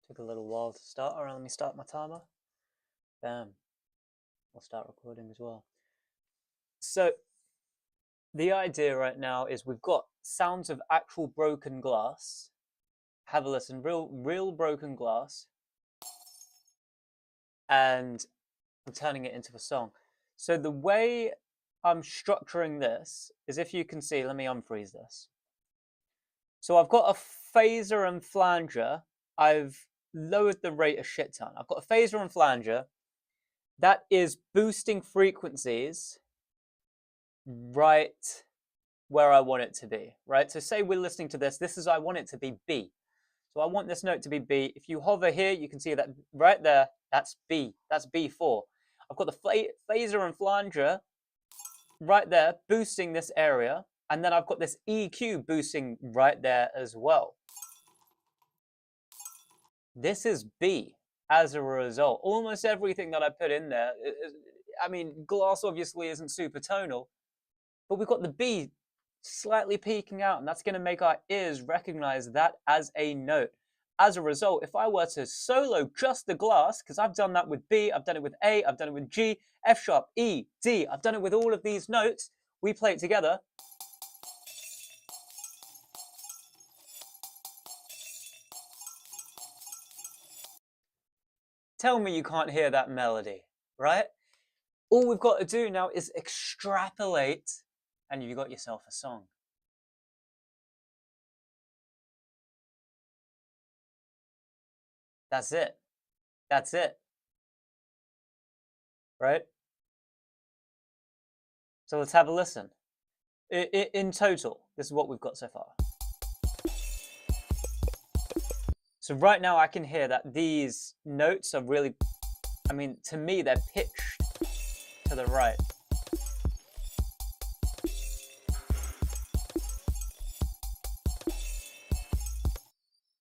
Took a little while to start. Alright, let me start my timer. Bam. I'll start recording as well. So, the idea right now is we've got sounds of actual broken glass. Have a listen, real broken glass. And I'm turning it into a song. So the way I'm structuring this is, if you can see, let me unfreeze this. So I've got a phaser and flanger. I've lowered the rate a shit ton. I've got a phaser and flanger that is boosting frequencies right where I want it to be, right? So say we're listening to this. This is, I want it to be B. So I want this note to be B. If you hover here, you can see that right there, that's B. That's B4. I've got the phaser and flanger right there, boosting this area. And then I've got this EQ boosting right there as well. This is B as a result. Almost everything that I put in there, I mean, glass obviously isn't super tonal, but we've got the B slightly peeking out, and that's going to make our ears recognize that as a note. As a result, if I were to solo just the glass, because I've done that with B, I've done it with A, I've done it with G, F sharp, E, D, I've done it with all of these notes, we play it together. Tell me you can't hear that melody, right? All we've got to do now is extrapolate, and you've got yourself a song. That's it. That's it. Right? So let's have a listen. In total, this is what we've got so far. So right now I can hear that these notes are really, I mean, to me, they're pitched to the right.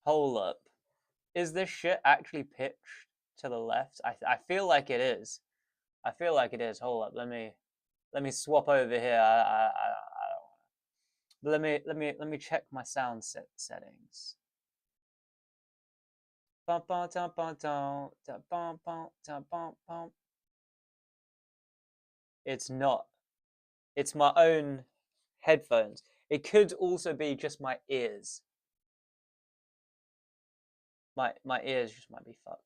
Hold up. Is this shit actually pitched to the left? I feel like it is. I feel like it is. Hold up. Let me swap over here. I don't want to. Let me check my sound settings. It's not. It's my own headphones. It could also be just my ears. My ears just might be fucked.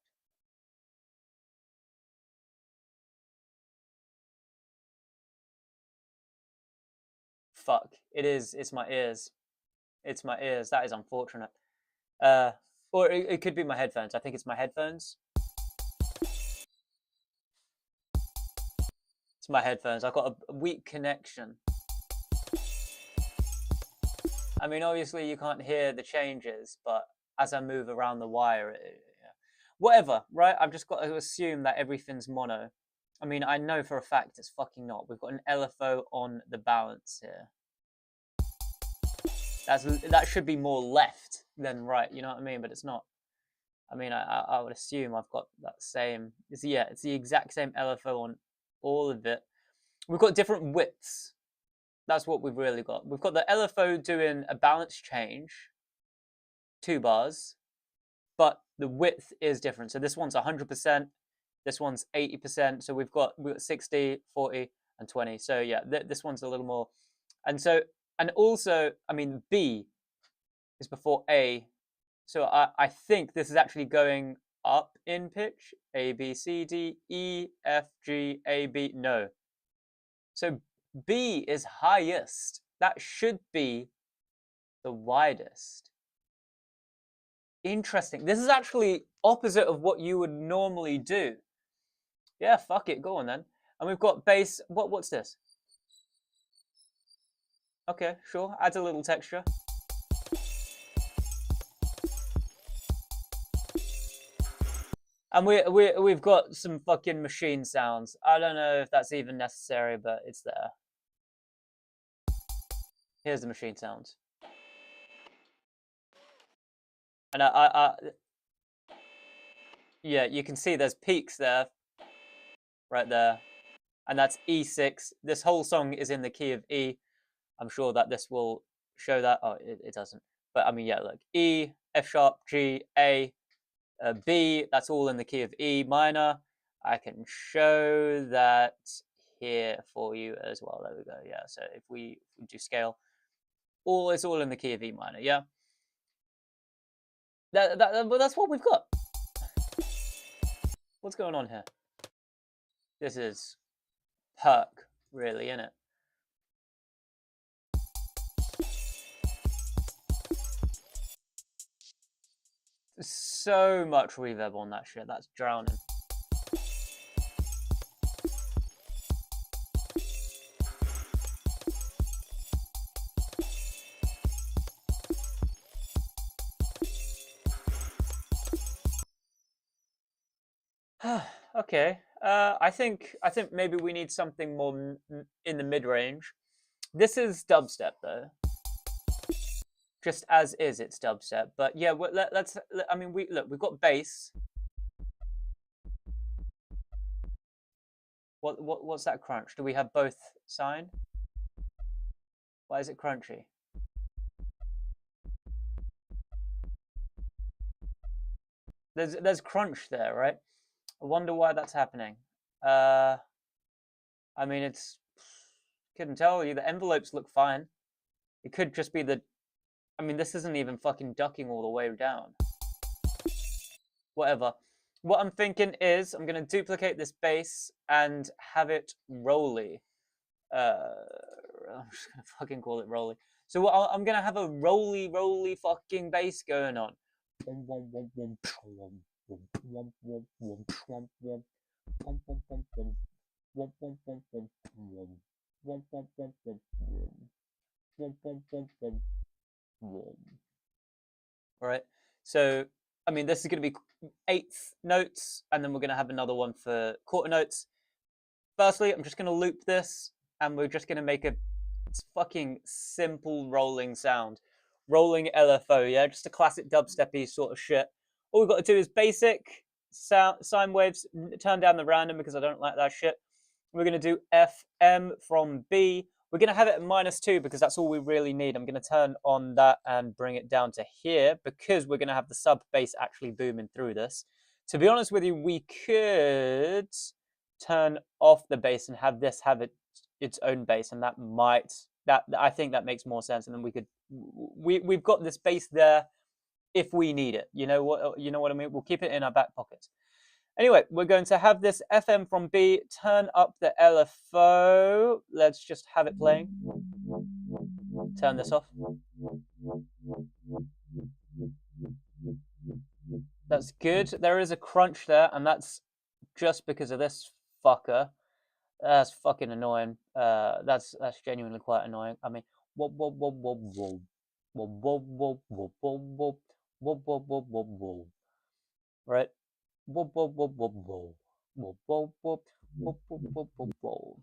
Fuck. It is. It's my ears. It's my ears. That is unfortunate. Or it could be my headphones. I think it's my headphones. It's my headphones. I've got a weak connection. I mean, obviously you can't hear the changes, but as I move around the wire, whatever, right? I've just got to assume that everything's mono. I mean, I know for a fact it's fucking not. We've got an LFO on the balance here. That should be more left than right, you know what I mean? But it's not. I mean, I would assume I've got that same. It's the exact same LFO on all of it. We've got different widths. That's what we've really got. We've got the LFO doing a balance change, 2 bars, but the width is different. So this one's 100%, this one's 80%. So we've got 60, 40, and 20. So yeah, this one's a little more. And also, I mean, B is before A. So I think this is actually going up in pitch. A, B, C, D, E, F, G, A, B. No. So B is highest. That should be the widest. Interesting. This is actually opposite of what you would normally do. Yeah, fuck it. Go on then. And we've got bass. What's this? Okay, sure. Adds a little texture. And we've got some fucking machine sounds. I don't know if that's even necessary, but it's there. Here's the machine sounds. And yeah, you can see there's peaks there, right there, and that's E6. This whole song is in the key of E. I'm sure that this will show that. Oh, it doesn't. But I mean, yeah, look, E, F sharp, G, A, B, that's all in the key of E minor. I can show that here for you as well. There we go. Yeah, so if we do scale, it's all in the key of E minor. Yeah, that's what we've got. What's going on here? This is perk, really, isn't it? So much reverb on that shit. That's drowning. Okay. I think maybe we need something more in the mid range. This is dubstep though. Just as is, it's dubstep. But yeah, let's. I mean, we've got bass. What's that crunch? Do we have both signed? Why is it crunchy? There's crunch there, right? I wonder why that's happening. I mean, it's couldn't tell you. The envelopes look fine. It could just be the. I mean, this isn't even fucking ducking all the way down. Whatever. What I'm thinking is I'm gonna duplicate this bass and have it rolly. I'm just gonna fucking call it rolly. So I'm gonna have a rolly fucking bass going on. All right. So I mean, this is gonna be eighth notes, and then we're gonna have another one for quarter notes. Firstly, I'm just gonna loop this, and we're just gonna make a fucking simple rolling sound. Rolling LFO, yeah? Just a classic dubstep-y sort of shit. All we've got to do is basic sound, sine waves, turn down the random because I don't like that shit. We're going to do FM from B. We're going to have it at -2 because that's all we really need. I'm going to turn on that and bring it down to here because we're going to have the sub bass actually booming through this. To be honest with you, we could turn off the bass and have this have its own bass, and that might I think that makes more sense. And then we've got this bass there if we need it. You know what I mean? We'll keep it in our back pocket. Anyway, we're going to have this FM from B, turn up the LFO. Let's just have it playing. Turn this off. That's good. There is a crunch there, and that's just because of this fucker. That's fucking annoying. That's genuinely quite annoying. I mean, whoa, whoa, whoa, whoa, whoa, whoa, whoa, whoa, whoa, whoa, whoa, whoa, whoa, whoa, whoa, whoa. Right? Whoa, whoa, whoa, whoa, whoa, whoa, whoa, whoa, whoa, whoa, whoa, whoa, whoa.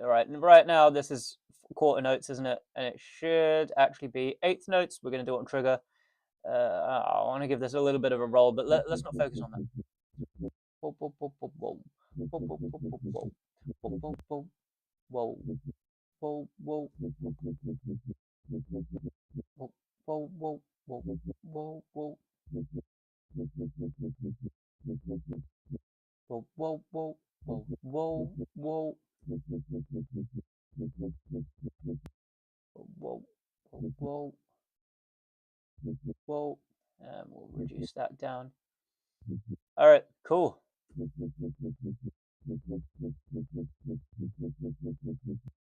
All right, and right now this is quarter notes, isn't it? And it should actually be eighth notes. We're going to do it on trigger. I want to give this a little bit of a roll, but let's not focus on that. Whoa, whoa, whoa, whoa, whoa, whoa, whoa, whoa, whoa, whoa. Whoa, whoa, whoa, whoa, whoa, whoa, whoa, whoa, whoa, whoa, whoa, whoa, whoa, whoa, whoa, whoa, whoa, whoa, whoa, and we'll reduce that down. All right, cool.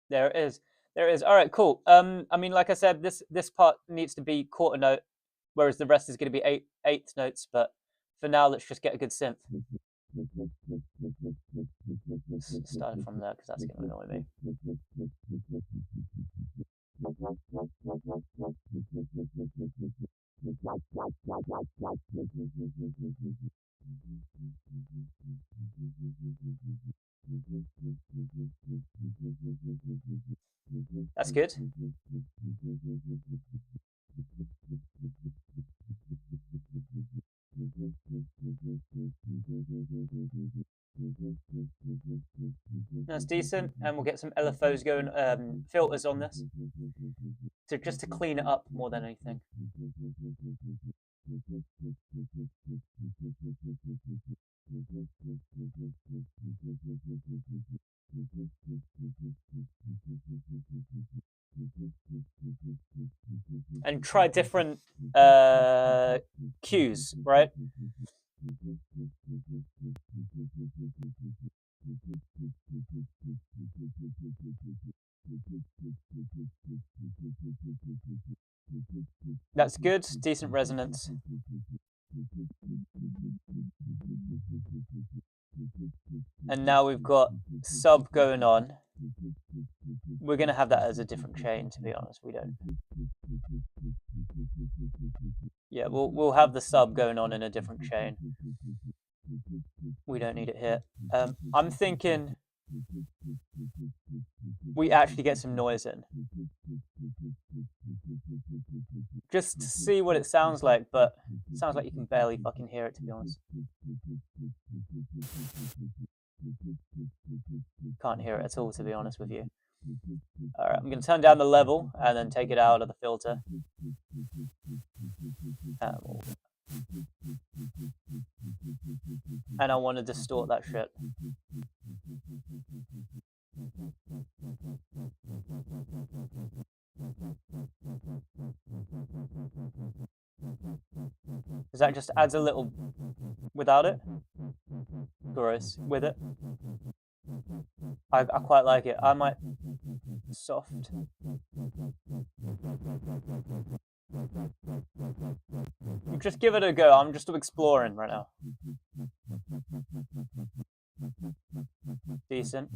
There it is. There it is. All right, cool. I mean, like I said, this part needs to be quarter note, whereas the rest is going to be eighth notes. But for now, let's just get a good synth. Starting from there because that's going to annoy me. That's good. That's decent, and we'll get some LFOs going, filters on this, just to clean it up more than anything. And try different cues, right? That's good, decent resonance. And now we've got sub going on. We're going to have that as a different chain, to be honest. We don't. Yeah, we'll have the sub going on in a different chain. We don't need it here. I'm thinking we actually get some noise in. Just to see what it sounds like, but it sounds like you can barely fucking hear it, to be honest. Can't hear it at all, to be honest with you. Alright, I'm going to turn down the level and then take it out of the filter. And I want to distort that shit. Because that just adds a little... Without it? Gross. With it? I quite like it. I might... Soft. Just give it a go. I'm just exploring right now. Decent.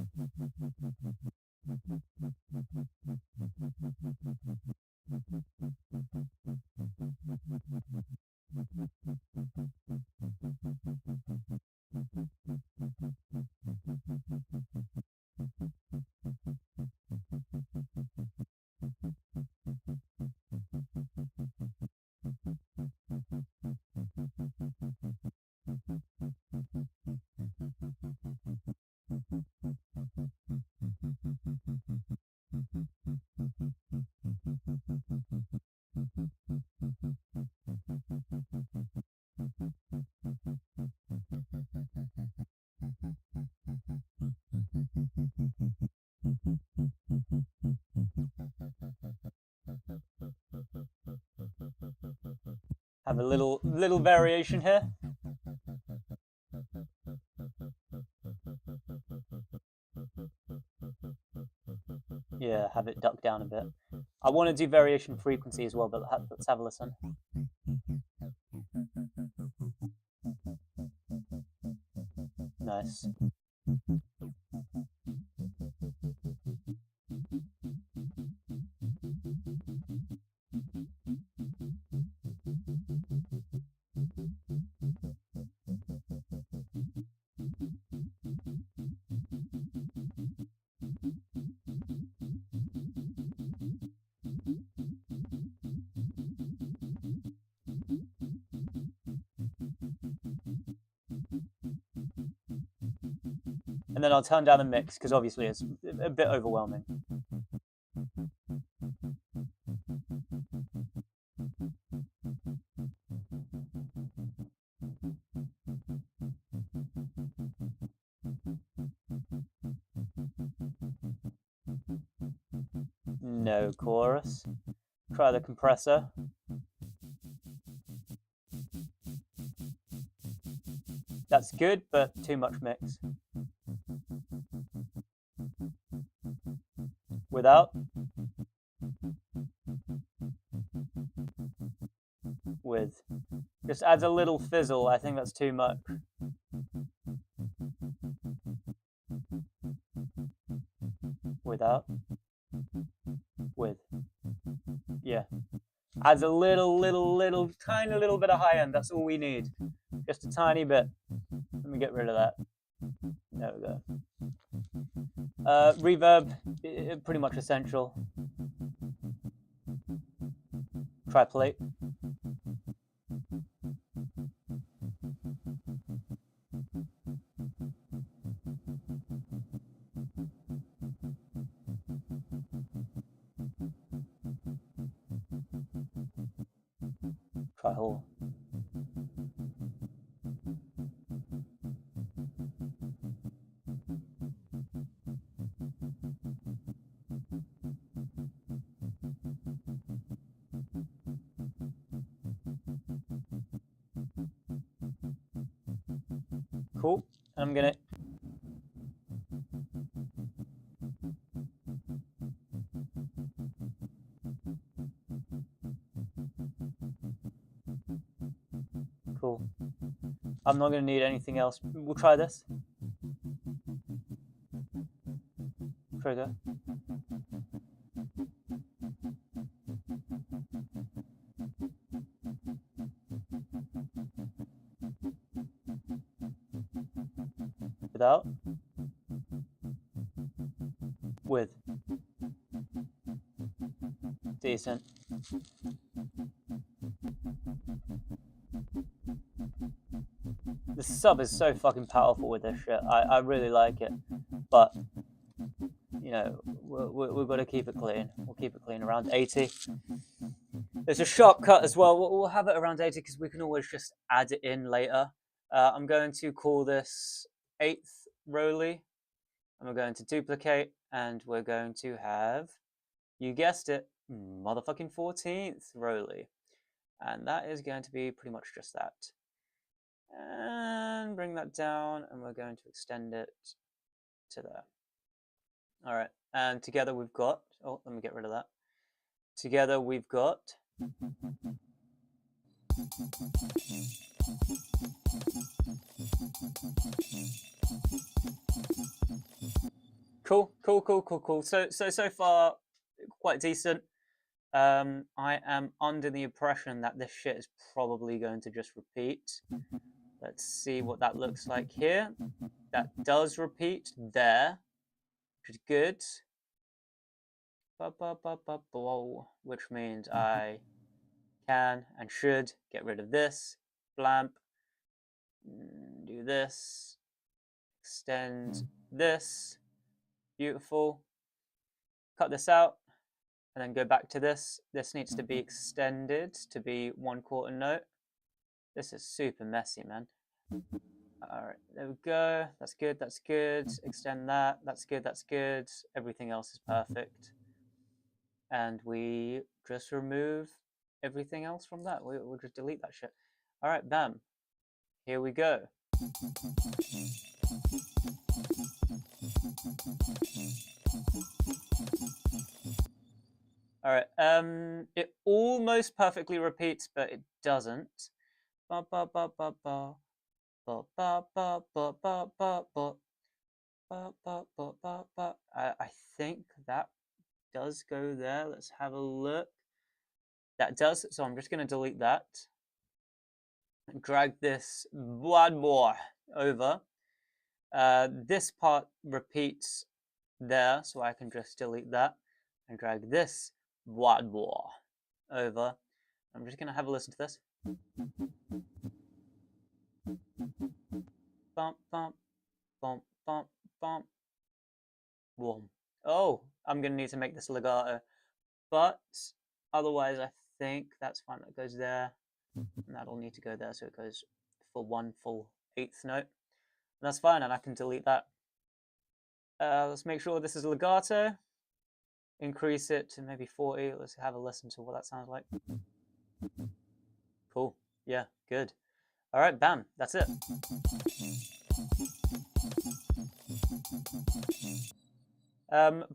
Have a little variation here. Yeah, have it duck down a bit. I want to do variation frequency as well, but let's have a listen. Nice. And then I'll turn down the mix, because obviously it's a bit overwhelming. No chorus. Try the compressor. That's good, but too much mix. Without. With. Just adds a little fizzle. I think that's too much. Without. With. Yeah. Adds a little, tiny little bit of high end. That's all we need. Just a tiny bit. Let me get rid of that. There we go. Reverb, pretty much essential. Tri-plate. Kyle. Cool. I'm gonna cool. I'm not gonna need anything else. We'll try this. Trigger. Without. With. Decent. The sub is so fucking powerful with this shit. I really like it, but you know we've got to keep it clean. We'll keep it clean around 80. There's a sharp cut as well. We'll have it around 80 because we can always just add it in later. I'm going to call this 8th Roly, and we're going to duplicate, and we're going to have, you guessed it, motherfucking 14th Roly, and that is going to be pretty much just that. And bring that down, and we're going to extend it to there. All right, and together we've got, oh, let me get rid of that. Together we've got cool. So far, quite decent. I am under the impression that this shit is probably going to just repeat. Let's see what that looks like here. That does repeat there, which is good. Which means I can and should get rid of this. Blamp. Do this. Extend this. Beautiful. Cut this out. And then go back to this. This needs to be extended to be 1/4 note. This is super messy, man. Alright, there we go. That's good, that's good. Extend that. That's good, that's good. Everything else is perfect. And we just remove everything else from that. We'll just delete that shit. Alright, bam. Here we go. Alright, it almost perfectly repeats, but it doesn't. I think that does go there. Let's have a look. That does, so I'm just going to delete that. And drag this one more over. This part repeats there, so I can just delete that. And drag this one more over. I'm just going to have a listen to this. Bump, bump, bump, bump, bump. Boom. Oh, I'm going to need to make this legato. But otherwise, I think that's fine. That goes there. And that'll need to go there, so it goes for 1 full 8th note. And that's fine, and I can delete that. Let's make sure this is legato. Increase it to maybe 40. Let's have a listen to what that sounds like. Cool. Yeah, good. All right, bam. That's it.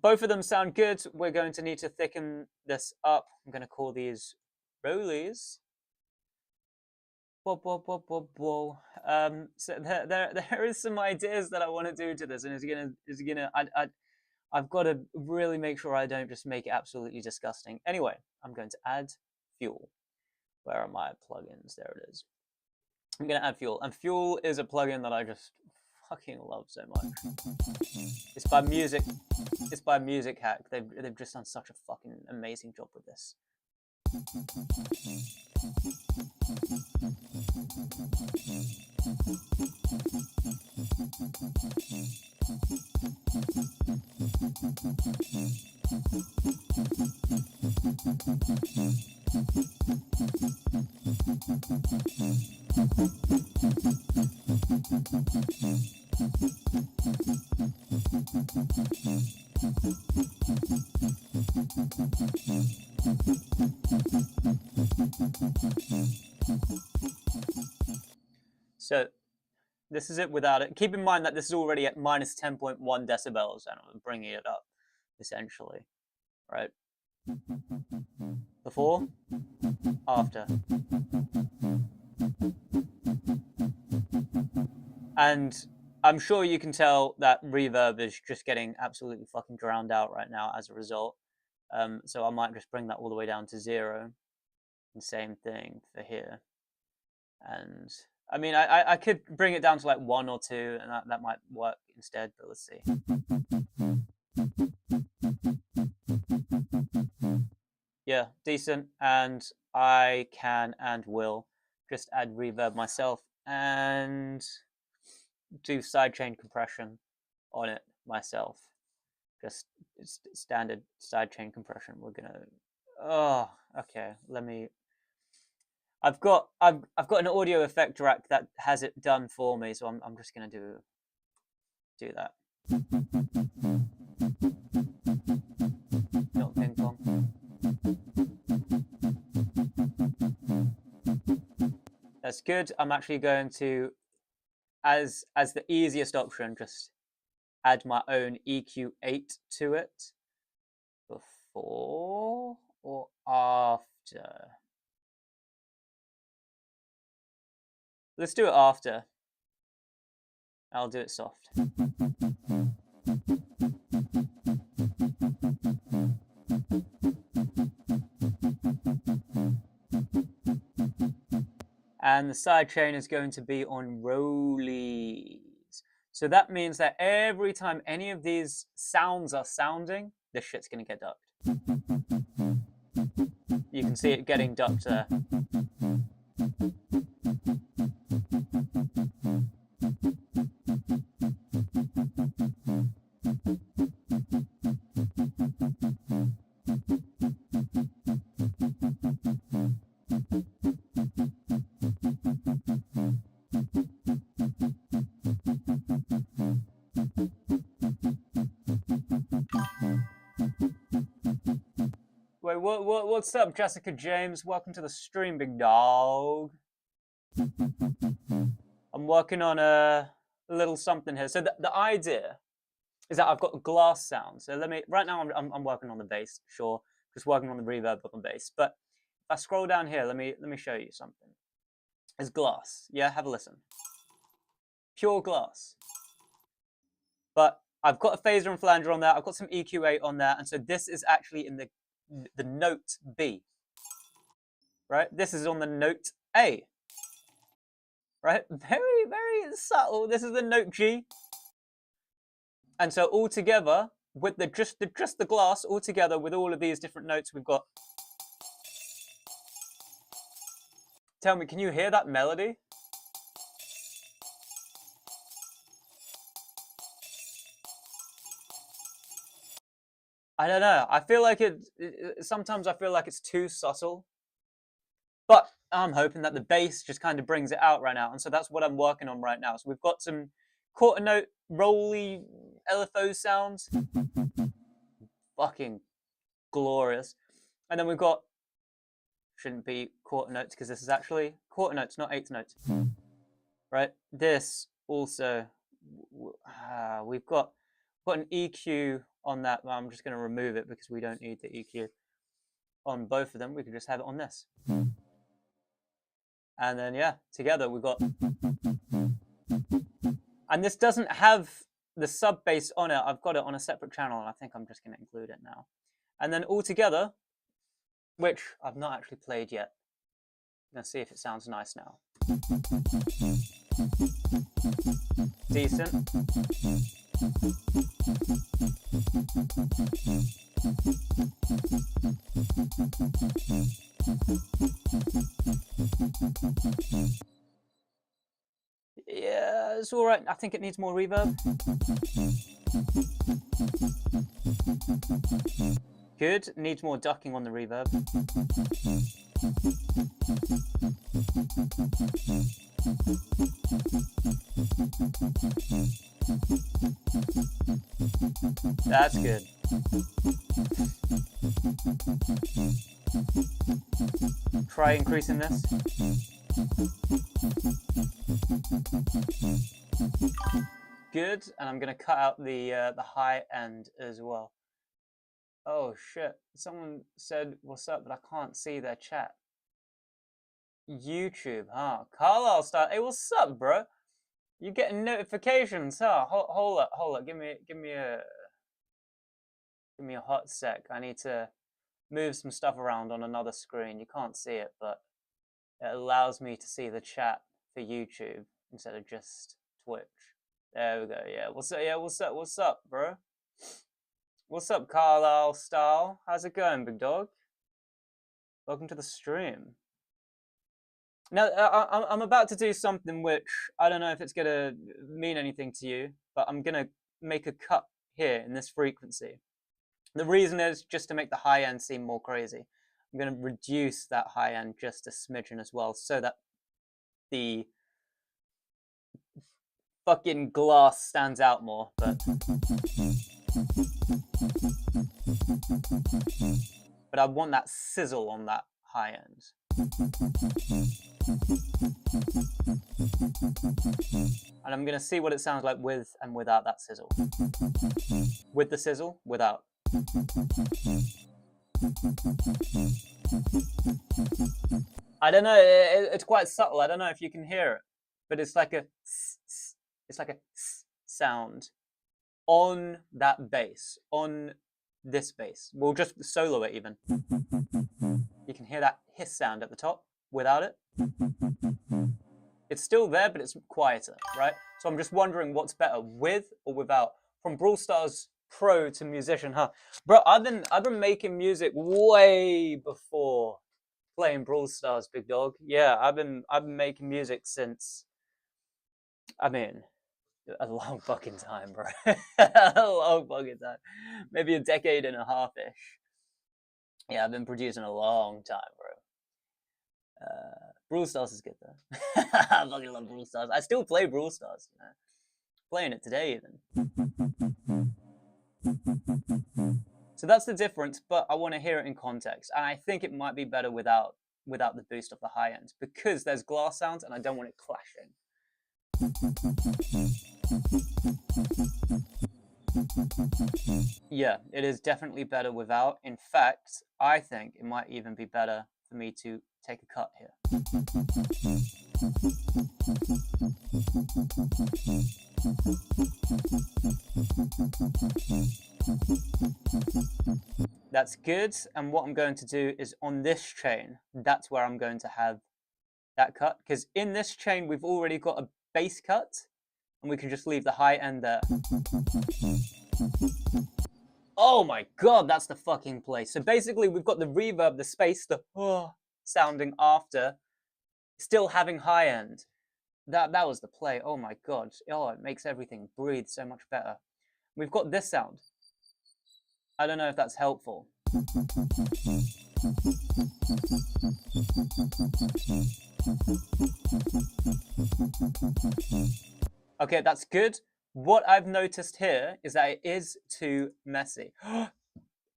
Both of them sound good. We're going to need to thicken this up. I'm going to call these Rollies. Whoa. So there is some ideas that I want to do to this, and I've got to really make sure I don't just make it absolutely disgusting. Anyway, I'm going to add fuel. Where are my plugins? There it is. I'm going to add fuel, and fuel is a plugin that I just fucking love so much. It's by Music. It's by Music Hack. They've just done such a fucking amazing job with this. So this is it without it. Keep in mind that this is already at minus 10.1 decibels, and I'm bringing it up, essentially, right? Before, after. And I'm sure you can tell that reverb is just getting absolutely fucking drowned out right now as a result. So I might just bring that all the way down to 0. And same thing for here. And I mean, I could bring it down to like 1 or 2, and that might work instead, but let's see. Yeah, decent. And I can and will just add reverb myself and do sidechain compression on it myself. Just standard sidechain compression. We're gonna. Oh, okay. Let me. I've got an audio effect rack that has it done for me, so I'm just gonna do that. Not ping pong. That's good. I'm actually going to, as the easiest option, just add my own EQ8 to it. Before or after? Let's do it after. I'll do it soft. And the sidechain is going to be on rollies. So that means that every time any of these sounds are sounding, this shit's going to get ducked. You can see it getting ducked there. Wait, what's up, Jessica James? Welcome to the stream, big dog. I'm working on a little something here. So the idea is that I've got glass sound. So right now I'm working on the bass, sure, just working on the reverb on the bass. But if I scroll down here, let me show you something. It's glass. Yeah, have a listen. Pure glass. But I've got a phaser and flanger on there. I've got some EQ8 on there, and so this is actually in the note B. Right? This is on the note A. Right? Very, very subtle. This is the note G. And so all together, with just the glass, all together with all of these different notes, we've got. Tell me, can you hear that melody? I don't know. I feel like sometimes I feel like it's too subtle. But I'm hoping that the bass just kind of brings it out right now. And so that's what I'm working on right now. So we've got some quarter note, rolly LFO sounds. Fucking glorious. And then we've got, shouldn't be quarter notes because this is actually quarter notes, not eighth notes. Right? This also, we've got an EQ on that. Well, I'm just going to remove it because we don't need the EQ on both of them. We can just have it on this. And then, yeah, together we've got. And this doesn't have the sub bass on it. I've got it on a separate channel, and I think I'm just going to include it now. And then all together, which I've not actually played yet. Let's see if it sounds nice now. Decent. Yeah, it's all right. I think it needs more reverb. Good. Needs more ducking on the reverb. That's good. Try increasing this. Good, and I'm gonna cut out the high end as well. Oh shit! Someone said what's up, but I can't see their chat. YouTube, huh? Carlisle style. Hey, what's up, bro? You getting notifications, huh? Hold up. Give me a hot sec. I need to move some stuff around on another screen. You can't see it, but it allows me to see the chat for YouTube instead of just Twitch. There we go. Yeah. What's up? Yeah. What's up, bro? What's up, Carlisle style? How's it going, big dog? Welcome to the stream. Now, I'm about to do something which I don't know if it's gonna mean anything to you, but I'm gonna make a cut here in this frequency. The reason is just to make the high end seem more crazy. I'm gonna reduce that high end just a smidgen as well, so that the fucking glass stands out more. But I want that sizzle on that high end. And I'm gonna see what it sounds like with and without that sizzle. With the sizzle, without. I don't know, it's quite subtle. I don't know if you can hear it, but it's like a sound on that bass, on this bass. We'll just solo it even. You can hear that hiss sound at the top without it. It's still there, but it's quieter, right? So I'm just wondering what's better, with or without. From Brawl Stars pro to musician, huh? Bro, I've been making music way before playing Brawl Stars, big dog. Yeah, I've been making music since, I mean, a long fucking time, bro. A long fucking time. Maybe a decade and a half-ish. Yeah, I've been producing a long time, bro. Brawl Stars is good though. I fucking love Brawl Stars. I still play Brawl Stars, you know. Playing it today even. So that's the difference, but I want to hear it in context. And I think it might be better without the boost of the high end, because there's glass sounds and I don't want it clashing. Yeah, it is definitely better without. In fact, I think it might even be better for me to take a cut here. That's good, and what I'm going to do is on this chain, that's where I'm going to have that cut, because in this chain we've already got a bass cut, and we can just leave the high end there. Oh my god, that's the fucking play. So basically we've got the reverb, the space, the sounding after, still having high end. That was the play. Oh my god. Oh, it makes everything breathe so much better. We've got this sound. I don't know if that's helpful. Okay, that's good. What I've noticed here is that it is too messy.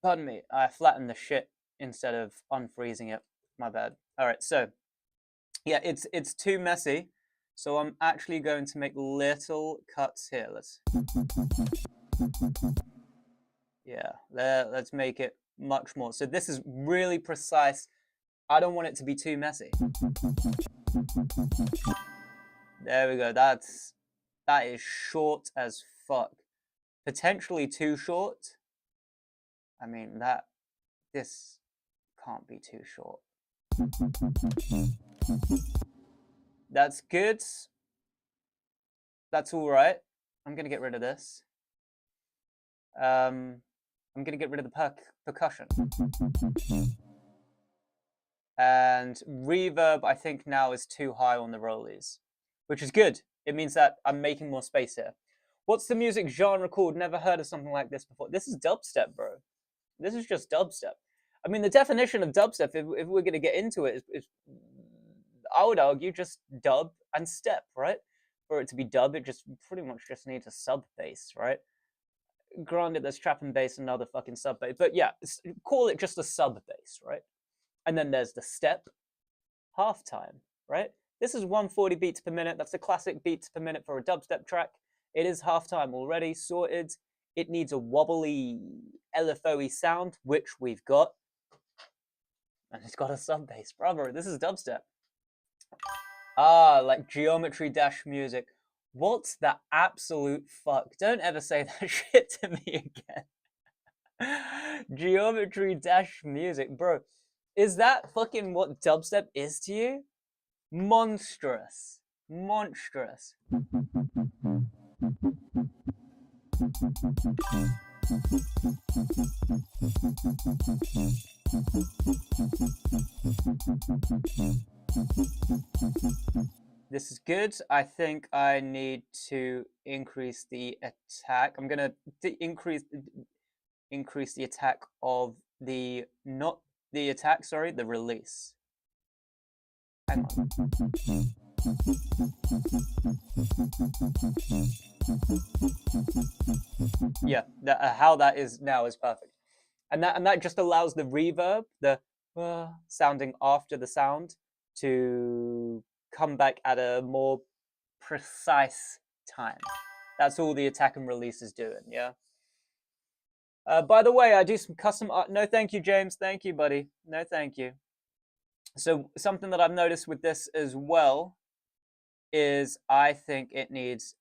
Pardon me, I flattened the shit instead of unfreezing it. My bad. All right, so yeah, it's too messy. So I'm actually going to make little cuts here. Let's make it much more. So this is really precise. I don't want it to be too messy. There we go. That is short as fuck. Potentially too short. I mean, this can't be too short. That's good. That's all right. I'm gonna get rid of this. I'm gonna get rid of the percussion. And reverb, I think now is too high on the rollies, which is good. It means that I'm making more space here. What's the music genre called? Never heard of something like this before. This is dubstep, bro. This is just dubstep. I mean, the definition of dubstep, if we're going to get into it, is I would argue just dub and step, right? For it to be dub, it just pretty much just needs a sub bass, right? Granted, there's trap and bass and other fucking sub bass, but yeah, call it just a sub bass, right? And then there's the step, halftime, right? This is 140 beats per minute. That's the classic beats per minute for a dubstep track. It is halftime already, sorted. It needs a wobbly, LFO-y sound, which we've got. And it's got a sub bass. Brother, this is dubstep. Ah, like Geometry Dash music. What the absolute fuck? Don't ever say that shit to me again. Geometry Dash music. Bro, is that fucking what dubstep is to you? Monstrous. Monstrous. This is good. I think I need to increase the attack. I'm gonna increase the attack of the the release. Hang on. Yeah, how that is now is perfect, and that just allows the reverb, the sounding after the sound, to come back at a more precise time. That's all the attack and release is doing. Yeah. By the way, I do some custom art. No, thank you, James. Thank you, buddy. No, thank you. So something that I've noticed with this as well is I think it needs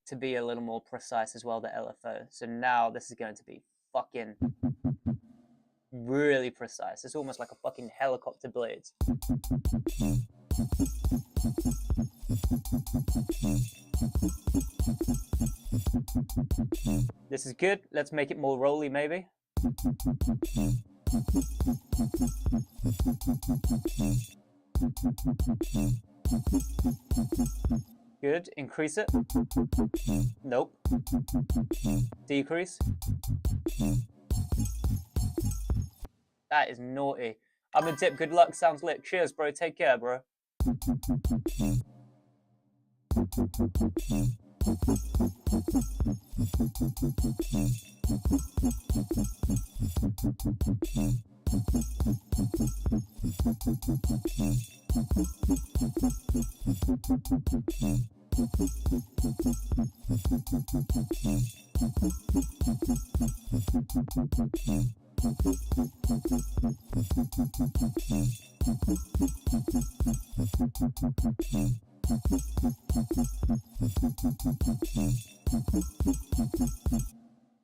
to be a little more precise as well, the LFO. So now this is going to be fucking really precise. It's almost like a fucking helicopter blades. This is good. Let's make it more rolly, maybe. Good. Increase it. Nope. Decrease. That is naughty. I'm a dip. Good luck. Sounds lit. Cheers, bro. Take care, bro.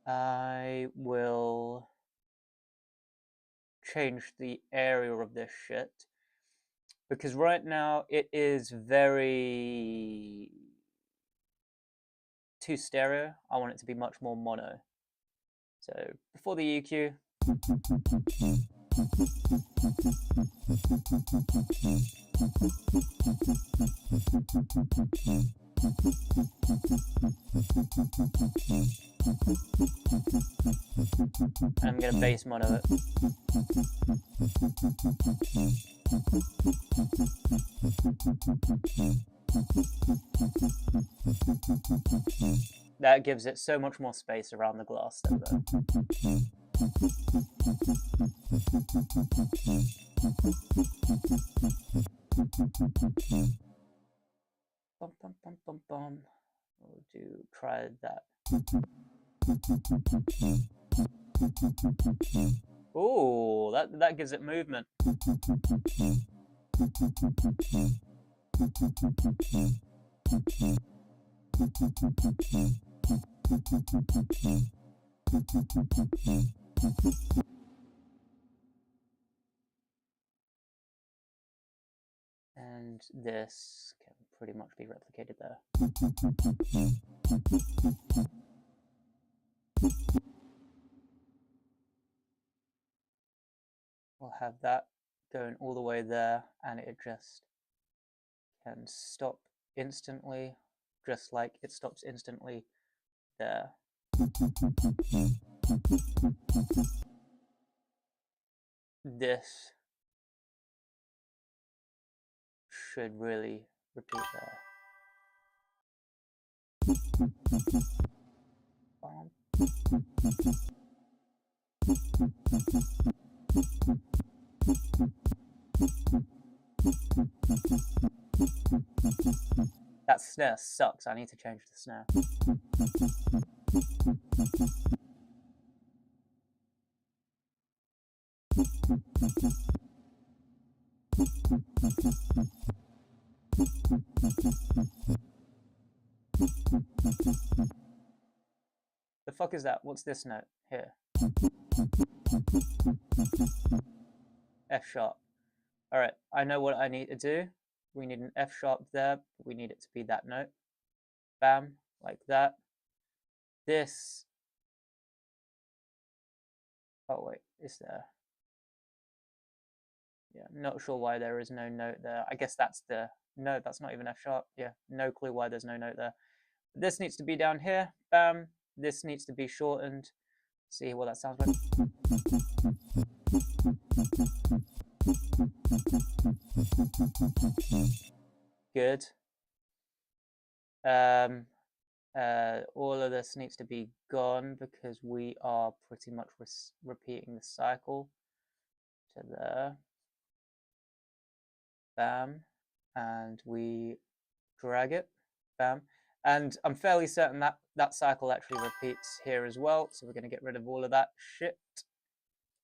I will change the area of this shit, because right now it is very too stereo. I want it to be much more mono. So before the EQ, I'm gonna bass mono it. That gives it so much more space around the glass though. Bum, bum, bum, bum, bum. We'll try that. Oh, that gives it movement. And this can pretty much be replicated there. We'll have that going all the way there, and it just can stop instantly, just like it stops instantly there. this should really repeat there. That snare sucks. I need to change the snare. The fuck is that? What's this note here? F sharp. All right, I know what I need to do. We need an F sharp there, but we need it to be that note. Bam, like that. This. Oh wait, is there? Yeah, not sure why there is no note there. I guess that's the, no, that's not even F sharp. Yeah, no clue why there's no note there. This needs to be down here. Bam. This needs to be shortened. See what that sounds like. Good. All of this needs to be gone because we are pretty much repeating the cycle to there. Bam. And we drag it. Bam. And I'm fairly certain that that cycle actually repeats here as well. So we're going to get rid of all of that shit.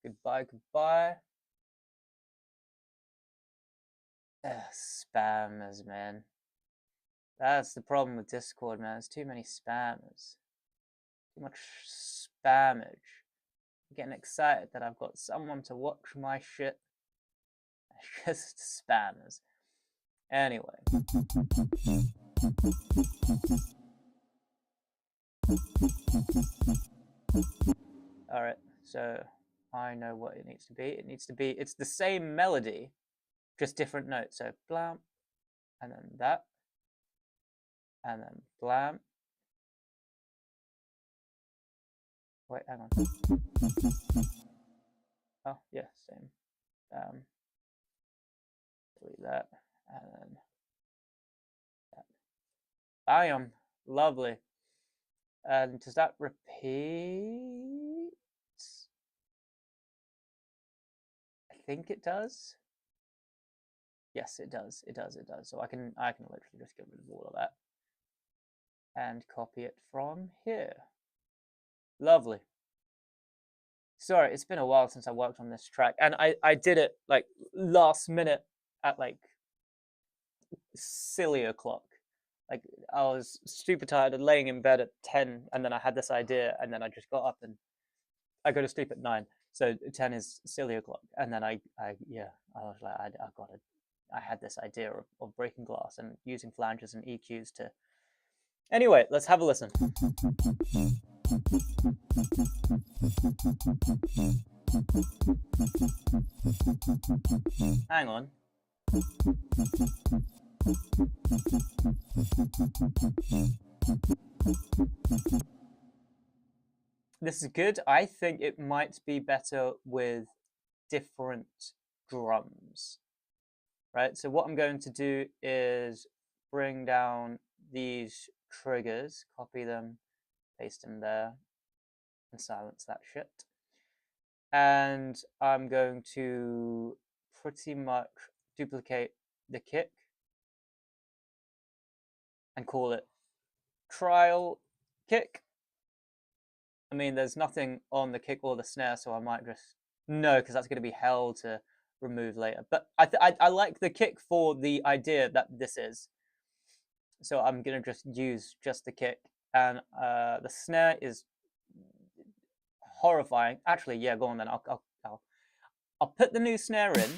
Goodbye, goodbye. Spammers, man. That's the problem with Discord, man. There's too many spammers. Too much spammage. I'm getting excited that I've got someone to watch my shit. Just spammers. Anyway. Alright, so I know what it needs to be. It needs to be, it's the same melody, just different notes. So blam, and then that, and then blam. Wait, hang on. Oh, yeah, same. Delete that, and then that. Bam, lovely. And does that repeat? I think it does. Yes, it does. It does. It does. So I can literally just get rid of all of that and copy it from here. Lovely. Sorry, it's been a while since I worked on this track, and I did it like last minute at like silly o'clock. Like I was super tired and laying in bed at 10, and then I had this idea, and then I just got up and I go to sleep at 9. So 10 is silly o'clock, and then I was like, I had this idea of breaking glass and using flanges and EQs to. Anyway, let's have a listen. Hang on. This is good. I think it might be better with different drums, right? So what I'm going to do is bring down these triggers, copy them, paste them there, and silence that shit. And I'm going to pretty much duplicate the kick and call it trial kick. I mean, there's nothing on the kick or the snare, so I might just, no, because that's going to be hell to remove later. But I like the kick for the idea that this is. So I'm going to just use just the kick. And the snare is horrifying. Actually, yeah, go on then. I'll put the new snare in.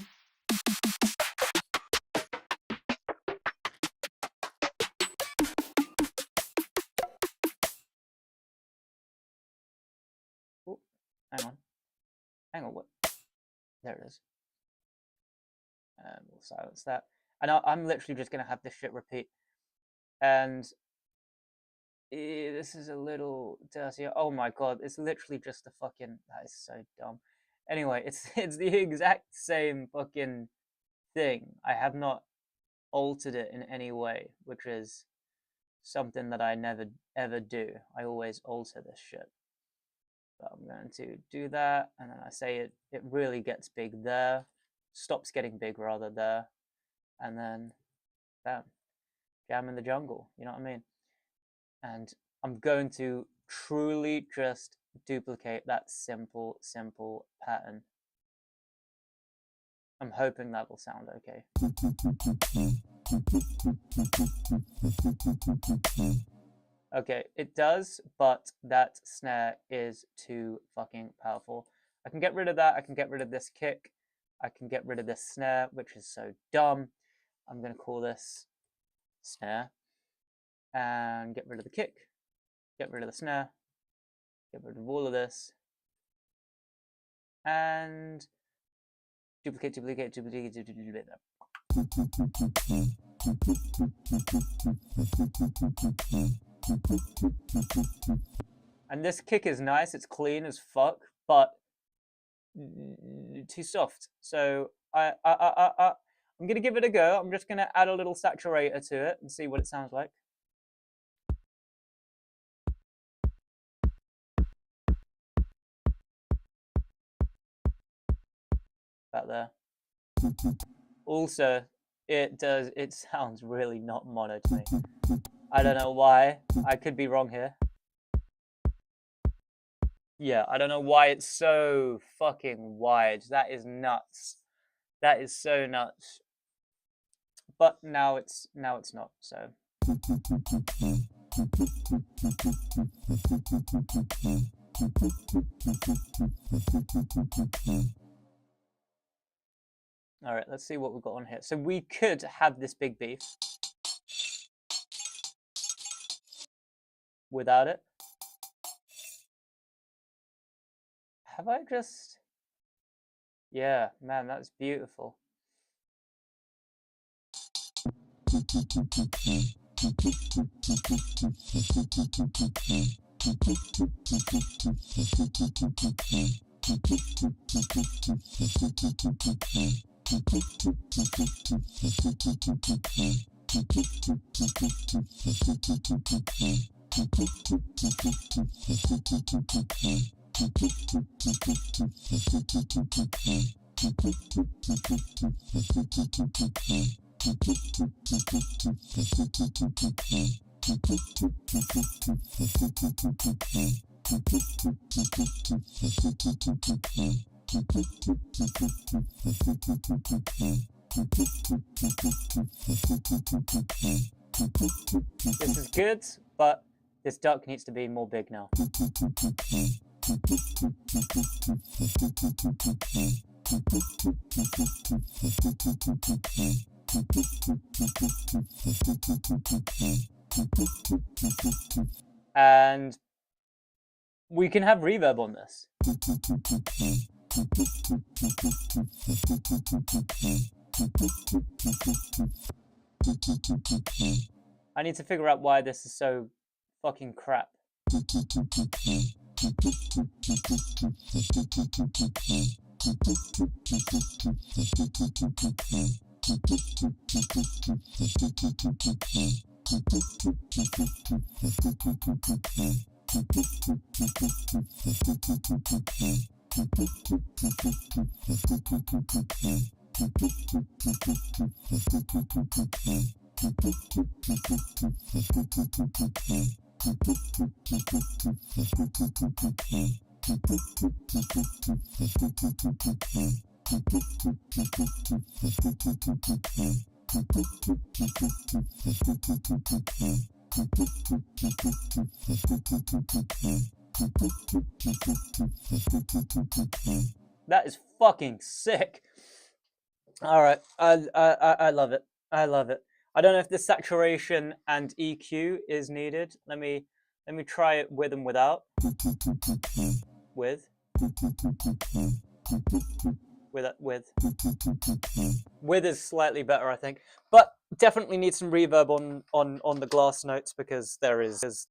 Ooh, hang on, what? There it is. And we'll silence that. And I'm literally just going to have this shit repeat. And this is a little dirty. Oh my god, it's literally just a fucking, that is so dumb. Anyway, it's the exact same fucking thing. I have not altered it in any way, which is something that I never ever do. I always alter this shit. But I'm going to do that, and then I say it really gets big there, stops getting big rather there, and then bam, jam in the jungle, you know what I mean? And I'm going to truly just duplicate that simple pattern. I'm hoping that will sound okay. Okay, it does, but that snare is too fucking powerful. I can get rid of that, I can get rid of this kick, I can get rid of this snare, which is so dumb. I'm going to call this snare, and get rid of the kick, get rid of the snare, get rid of all of this, and duplicate. And this kick is nice, it's clean as fuck, but too soft. So I'm gonna give it a go. I'm just gonna add a little saturator to it and see what it sounds like. About there. Also, it sounds really not mono to me. I don't know why. I could be wrong here. Yeah, I don't know why it's so fucking wide. That is nuts. That is so nuts. But now it's not, so. All right, let's see what we've got on here. So we could have this big beef without it. Have I just... Yeah, man, that's beautiful. This is good, but this duck needs to be more big now. And we can have reverb on this. I need to figure out why this is so fucking crap. That is fucking sick. All right, I love it. I love it. I don't know if the saturation and EQ is needed. Let me try it with and without. With is slightly better, I think, but definitely need some reverb on the glass notes, because there is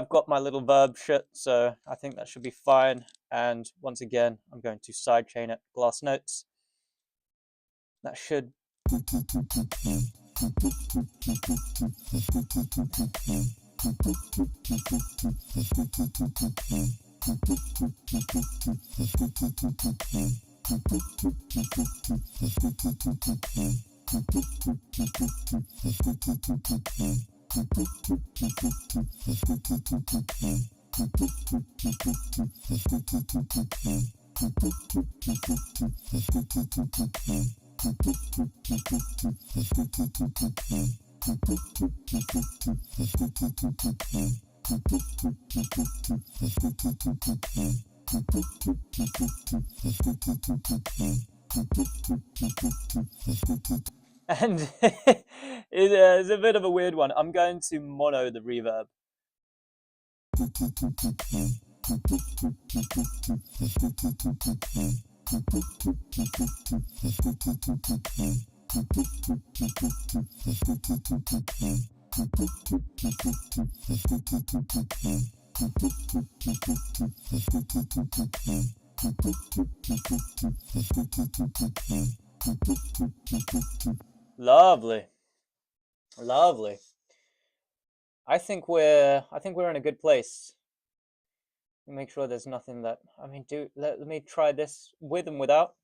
I've got my little verb shit, so I think that should be fine. And once again, I'm going to sidechain it, glass notes. That should. And it's a bit of a weird one. I'm going to mono the reverb. Lovely. Lovely. I think we're in a good place. Make sure there's nothing that, I mean, let me try this with and without.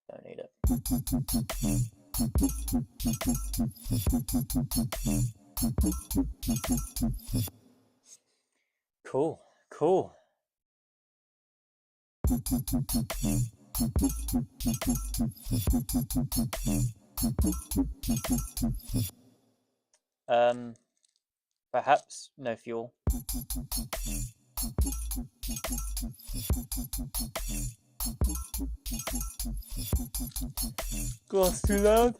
Don't need it. Cool, cool. Perhaps no fuel. Glass too loud.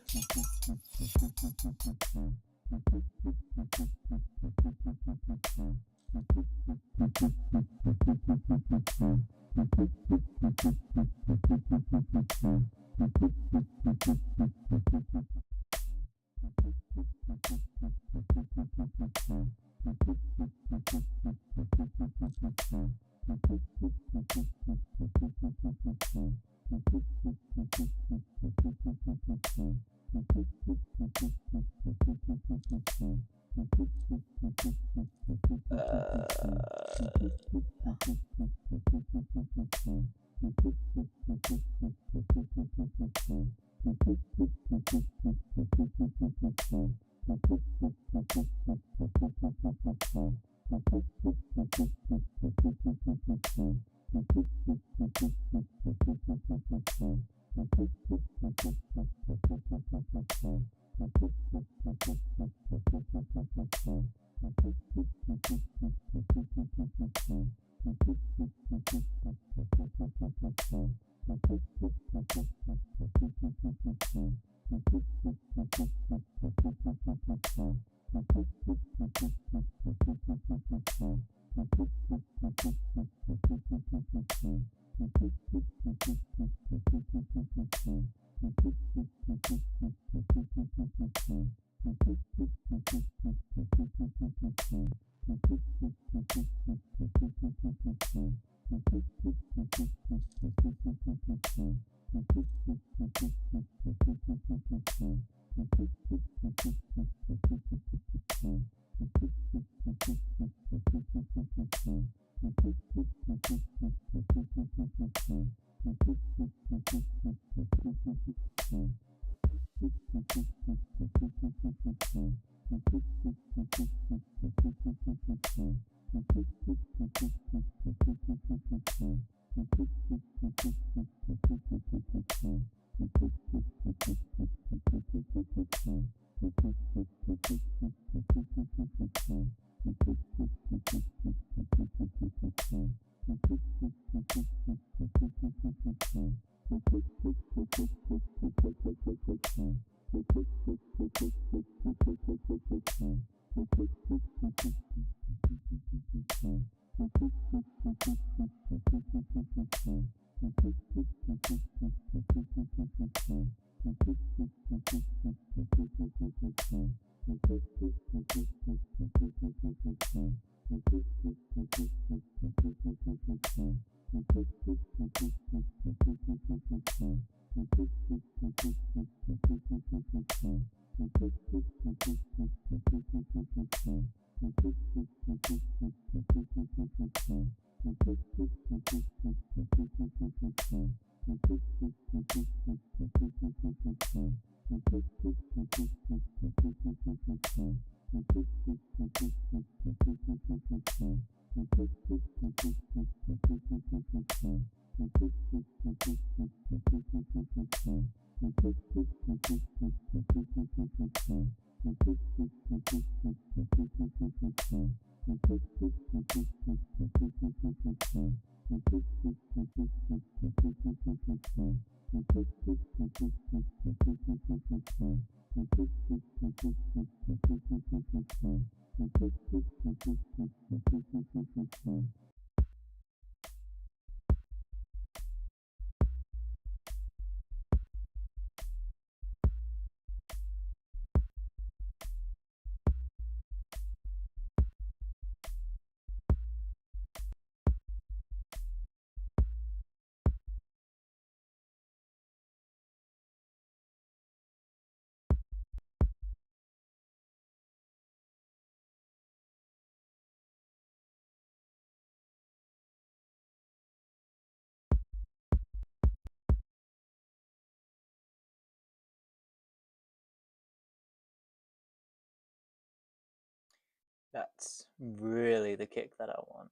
That's really the kick that I want.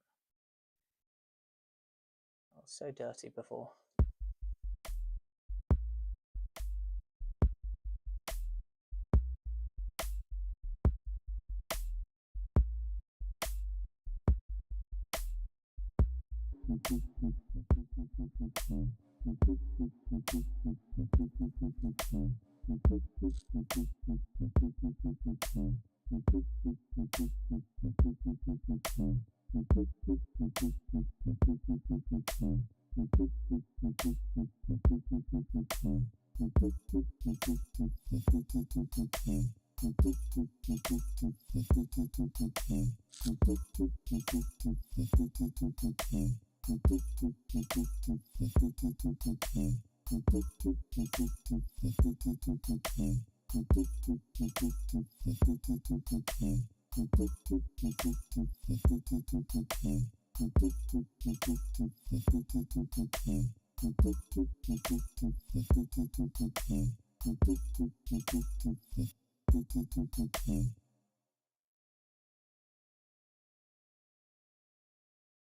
I was so dirty before.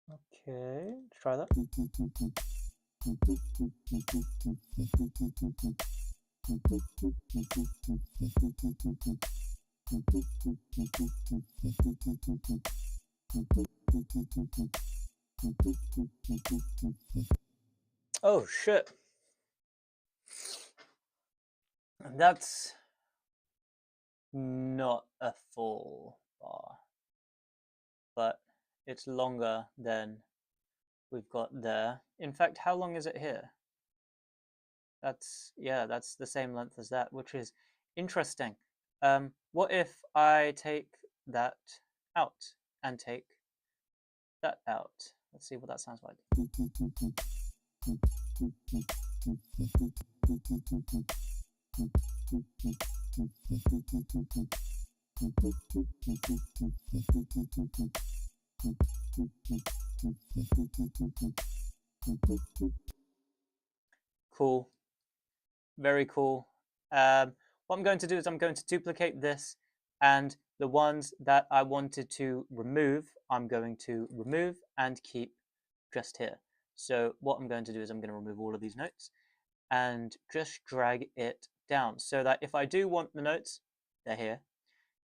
Okay, let's try that. Oh shit. That's not a full bar, but it's longer than we've got there. In fact, how long is it here? That's, yeah, that's the same length as that, which is interesting. What if I take that out and take that out? Let's see what that sounds like. Cool. Very cool. What I'm going to do is I'm going to duplicate this, and the ones that I wanted to remove, I'm going to remove and keep just here. So what I'm going to do is I'm going to remove all of these notes and just drag it down so that if I do want the notes, they're here.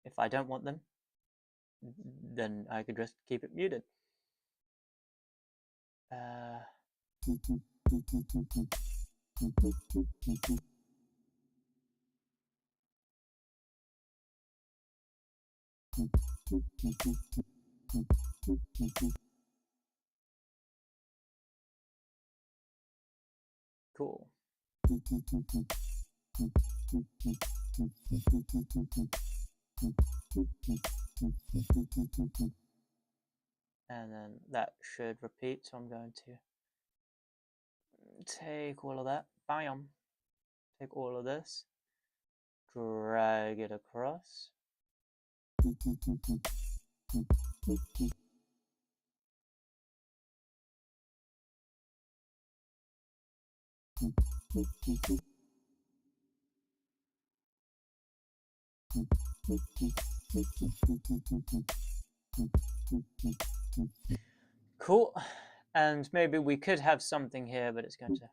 If I don't want them, then I could just keep it muted. Cool. And then that should repeat, so I'm going to take all of that, bam, take all of this, drag it across. Cool. And maybe we could have something here, but it's going to...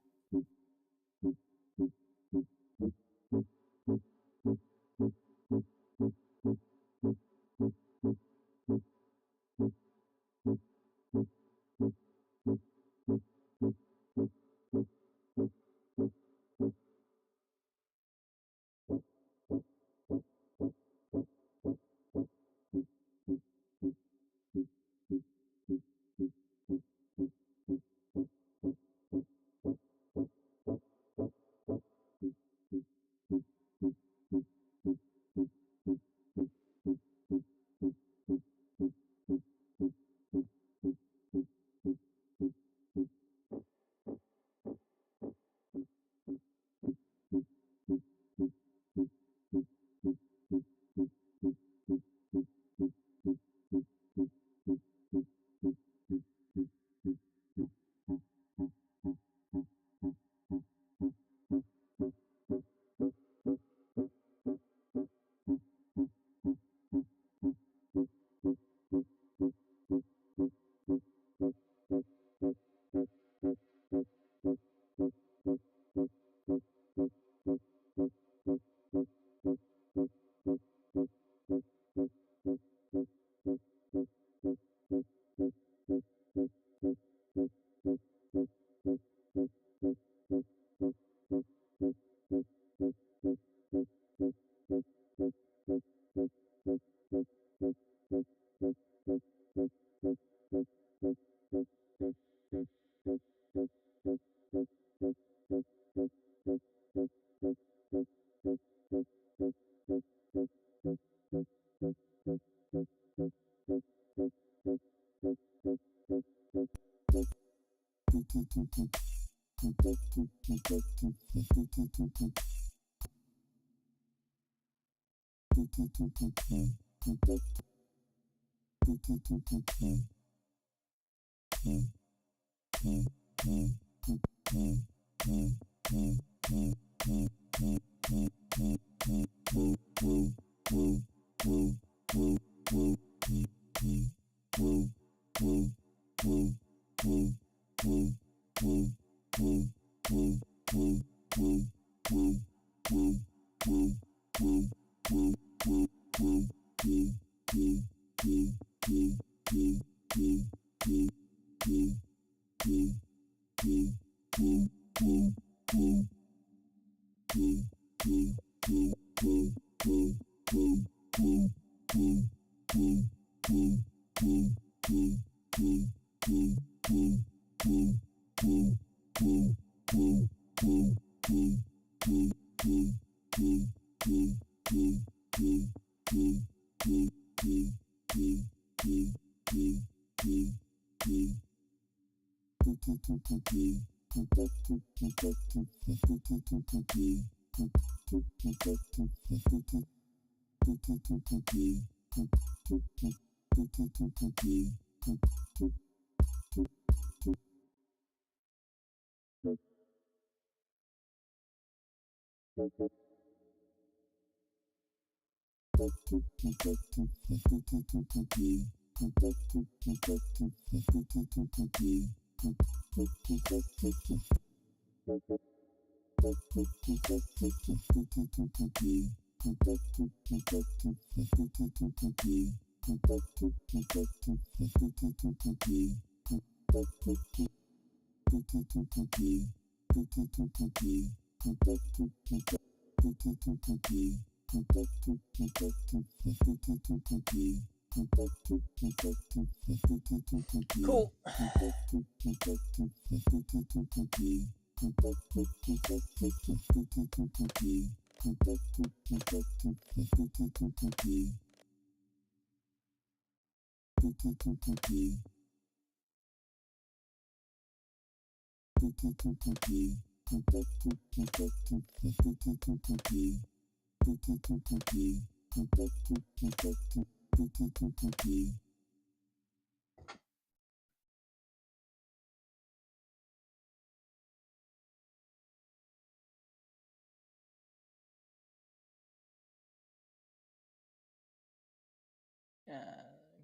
Cool.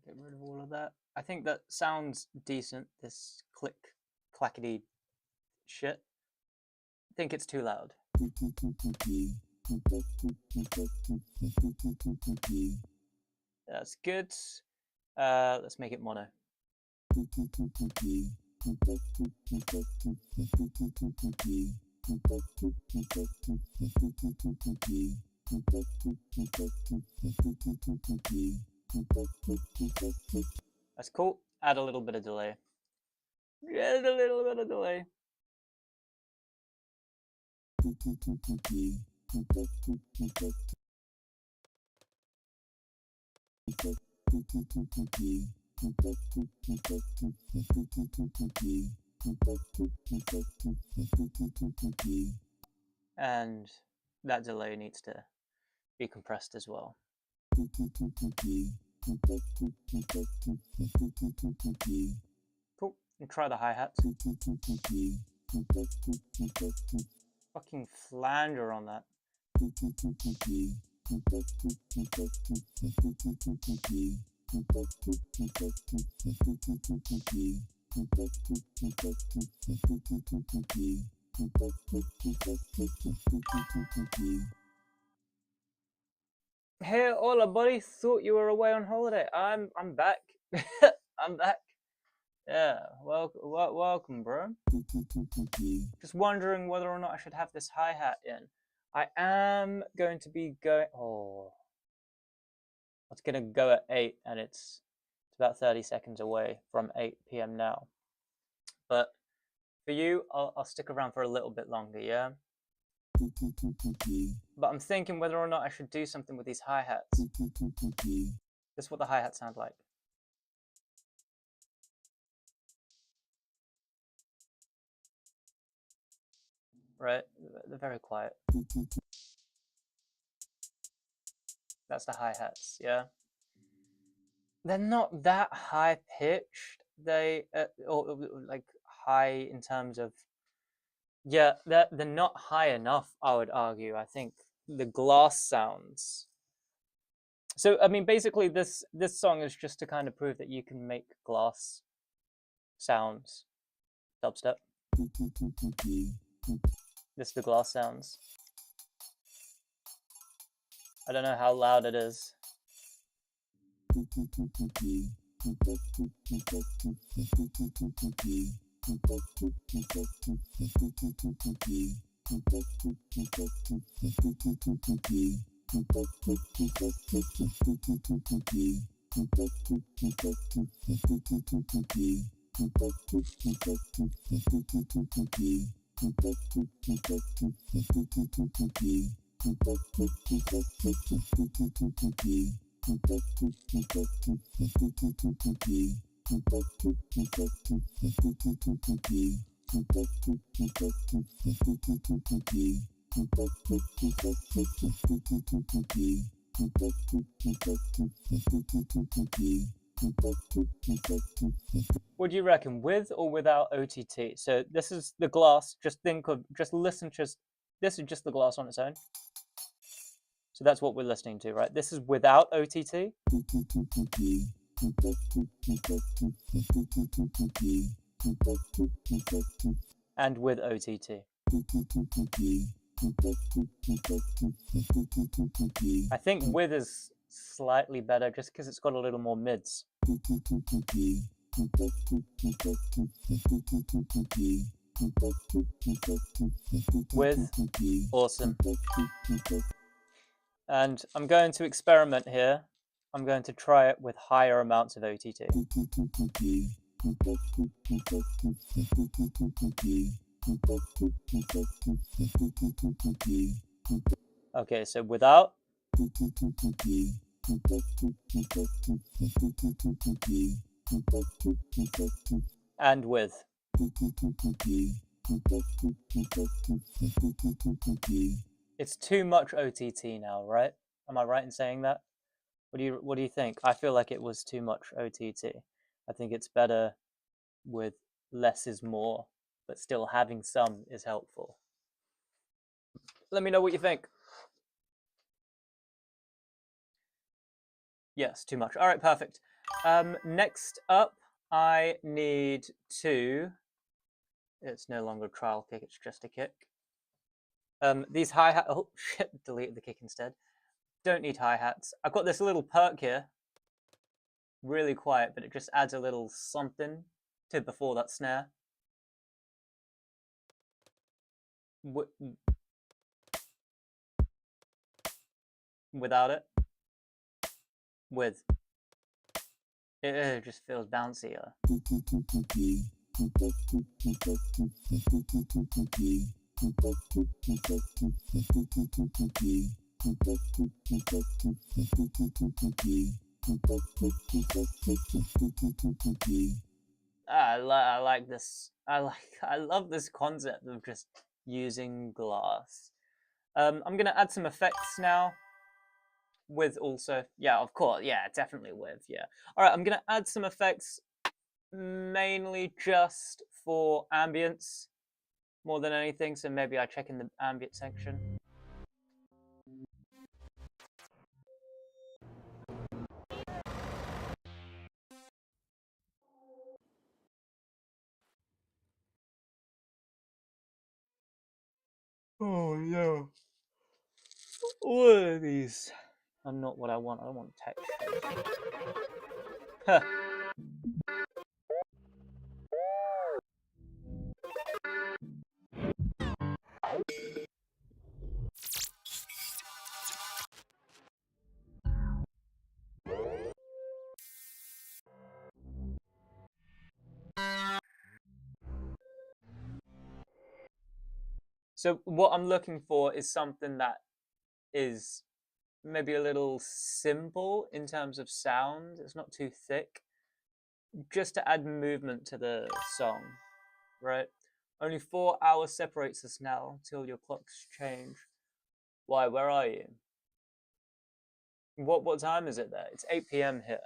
Get rid of all of that. I think that sounds decent, this click clackety shit. I think it's too loud. That's good. Let's make it mono. That's cool. Add a little bit of delay. Add a little bit of delay. And that delay needs to be compressed as well. Cool. And try the hi-hats. Fucking flanger on that. Hey, hola, buddy. Thought you were away on holiday. I'm back. I'm back. Yeah, welcome, bro. Just wondering whether or not I should have this hi-hat in. I am going to be going. Oh, it's gonna go at 8, and it's about 30 seconds away from 8 p.m. now. But for you, I'll stick around for a little bit longer, yeah? But I'm thinking whether or not I should do something with these hi-hats. This is what the hi-hats sound like. Right? They're very quiet. That's the hi-hats, yeah? They're not that high-pitched. They, or like high in terms of, yeah, they're not high enough, I would argue. I think the glass sounds. So, I mean, basically this song is just to kind of prove that you can make glass sounds. Dubstep. This is the glass sounds. I don't know how loud it is. What do you reckon, with or without OTT? So this is the glass. Just listen. This is just the glass on its own. So that's what we're listening to, right? This is without OTT. And with OTT. I think with is slightly better just because it's got a little more mids. With, awesome. And I'm going to experiment here I'm going to try it with higher amounts of OTT. Okay, so without. And with. It's too much OTT now, right? Am I right in saying that? What do you think? I feel like it was too much OTT. I think it's better with less is more, but still having some is helpful. Let me know what you think. Yes, too much. All right, perfect. Next up, I need to. It's no longer a trial kick; it's just a kick. These hi-hat. Oh shit! Deleted the kick instead. Don't need hi-hats. I've got this little perk here. Really quiet, but it just adds a little something to before that snare. Without it. With. It just feels bouncier. I like this. I love this concept of just using glass. I'm gonna add some effects now. With also, yeah, of course, yeah, definitely with, yeah. All right, I'm gonna add some effects, mainly just for ambience, more than anything. So maybe I check in the ambient section. Oh no! What are these? Are not what I want. I don't want texture. Huh. So what I'm looking for is something that is maybe a little simple in terms of sound. It's not too thick. Just to add movement to the song, right? Only 4 hours separates us now till your clocks change. Why? Where are you? What time is it there? It's 8 p.m. here.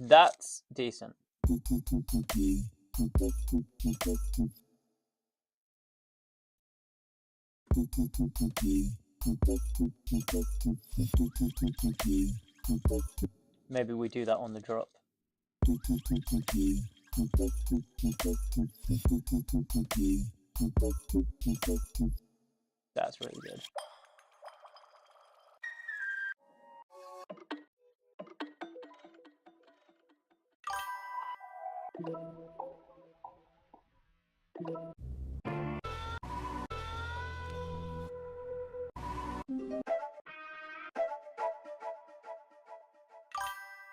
That's decent. Maybe we do that on the drop. That's really good.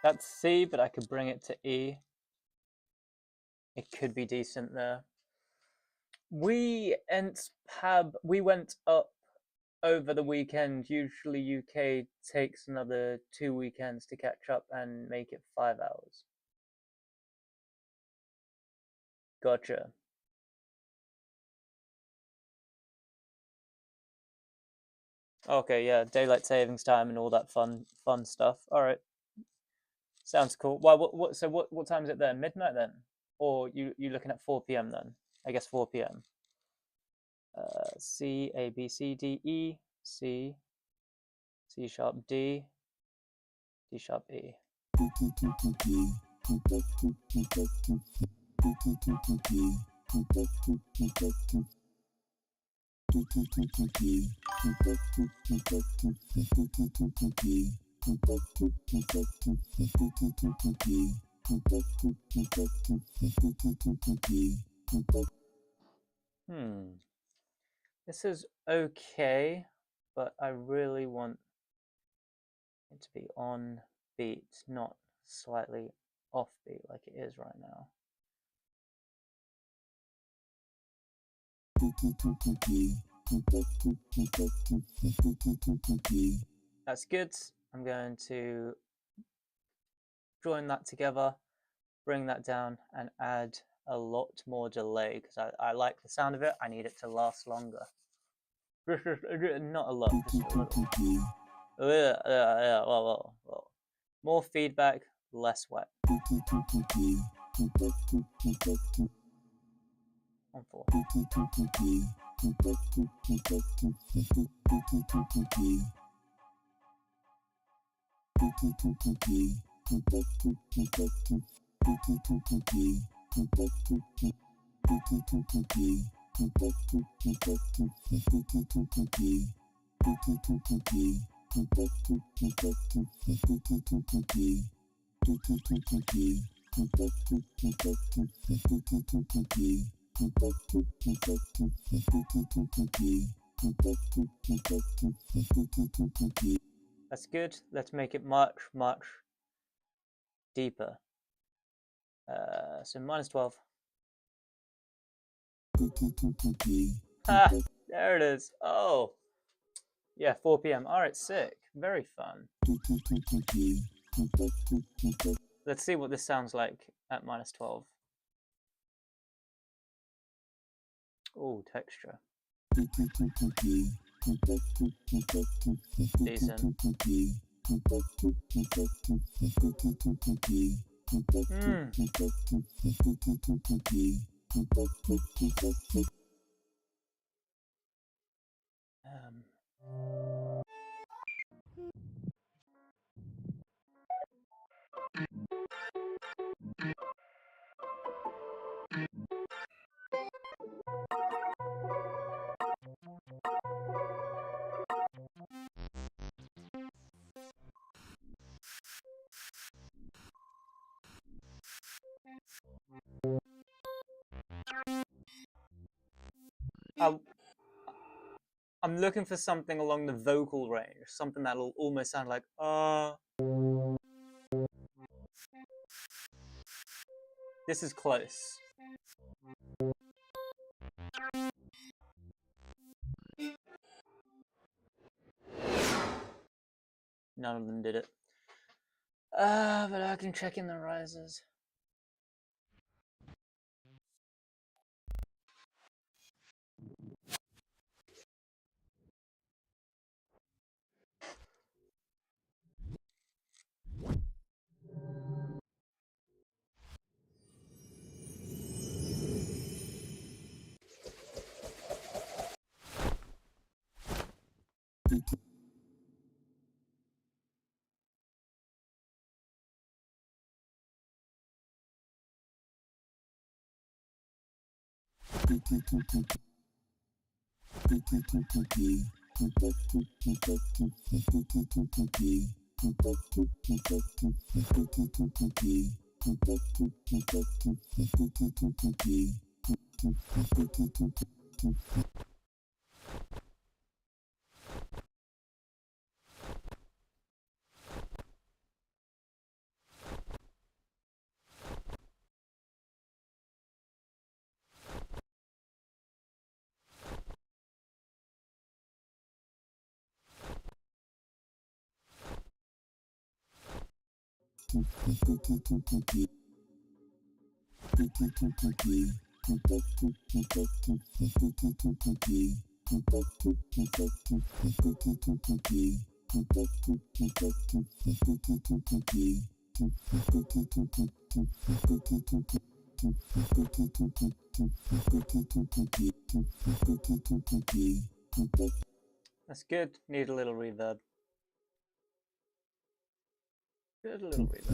That's C, but I could bring it to E. It could be decent there. We went up over the weekend. Usually UK takes another 2 weekends to catch up and make it 5 hours. Gotcha. Okay, yeah, daylight savings time and all that fun stuff. All right, sounds cool. Why? What time is it then? Midnight then, or you looking at 4 p.m. then? I guess 4 p.m. C A B C D E C C sharp D D sharp E. This is okay, but I really want it to be on beat, not slightly off beat like it is right now. That's good. I'm going to join that together, bring that down, and add a lot more delay because I like the sound of it. I need it to last longer. Not a lot, just a little. Well. More feedback, less wet. On 4. That's good. Let's make it much, much deeper. So -12. Ah, there it is. Oh, yeah, 4 p.m. All right, sick. Very fun. Let's see what this sounds like at -12. Oh, texture. Decent. I'm looking for something along the vocal range, something that'll almost sound like This is close. None of them did it. But I can check in the rises. That's good. Need a little reverb. Good little reverb.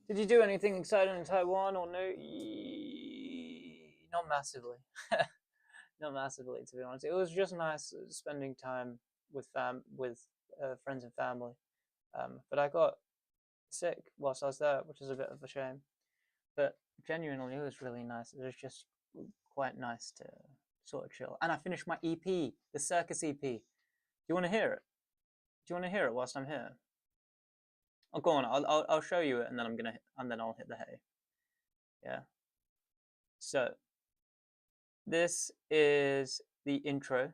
Did you do anything exciting in Taiwan or no? Not massively. Not massively, to be honest. It was just nice spending time with friends and family. But I got sick whilst I was there, which is a bit of a shame. But genuinely, it was really nice. It was just quite nice to sort of chill. And I finished my EP, the Circus EP. Do you want to hear it? Do you want to hear it whilst I'm here? Oh, go on. I'll show you it, and then I'll hit the hay. Yeah. So this is the intro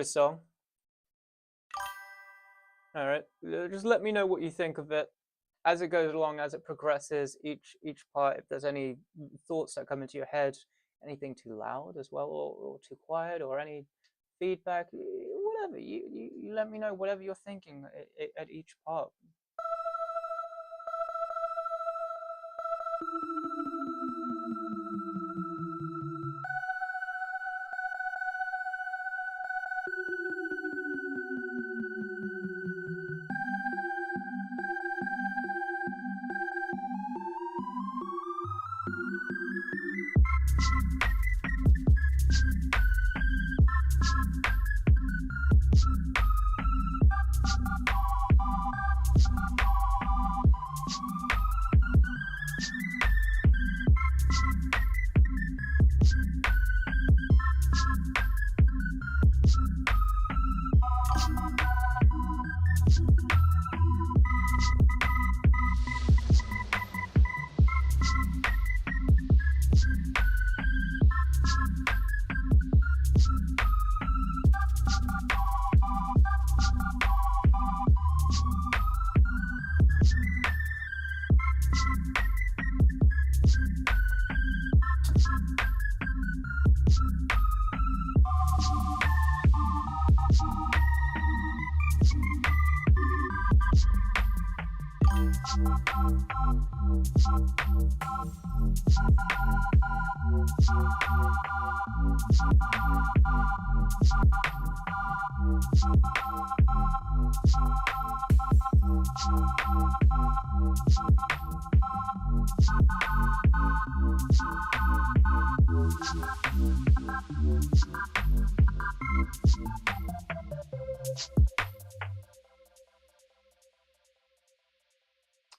song. All right, just let me know what you think of it as it goes along, as it progresses, each part. If there's any thoughts that come into your head, anything too loud as well, or too quiet, or any feedback, whatever, you let me know whatever you're thinking at each part.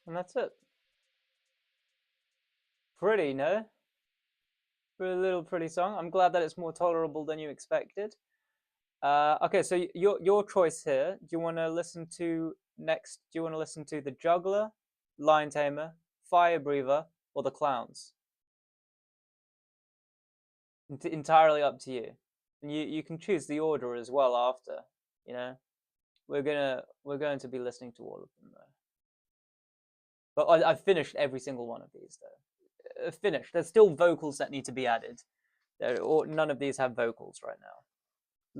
And that's it. Pretty, no? Pretty little pretty song. I'm glad that it's more tolerable than you expected. Okay, so your choice here. Do you want to listen to next? Do you want to listen to the Juggler, Lion Tamer, Fire Breather, or the Clowns? Entirely up to you. And you can choose the order as well after. You know, we're going to be listening to all of them though. But I've finished every single one of these though. Finished. There's still vocals that need to be added. None of these have vocals right now.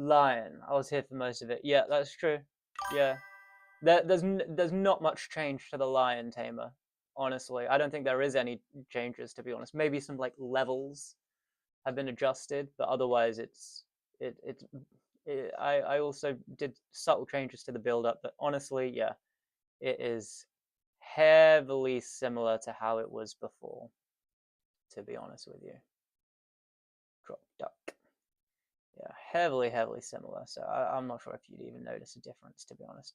Lion. I was here for most of it. Yeah, that's true. Yeah. There's not much change to the Lion Tamer, honestly. I don't think there is any changes, to be honest. Maybe some like levels have been adjusted, but otherwise it's I also did subtle changes to the build-up, but honestly, yeah, it is heavily similar to how it was before, to be honest with you. Drop duck. Yeah, heavily similar. So I'm not sure if you'd even notice a difference, to be honest.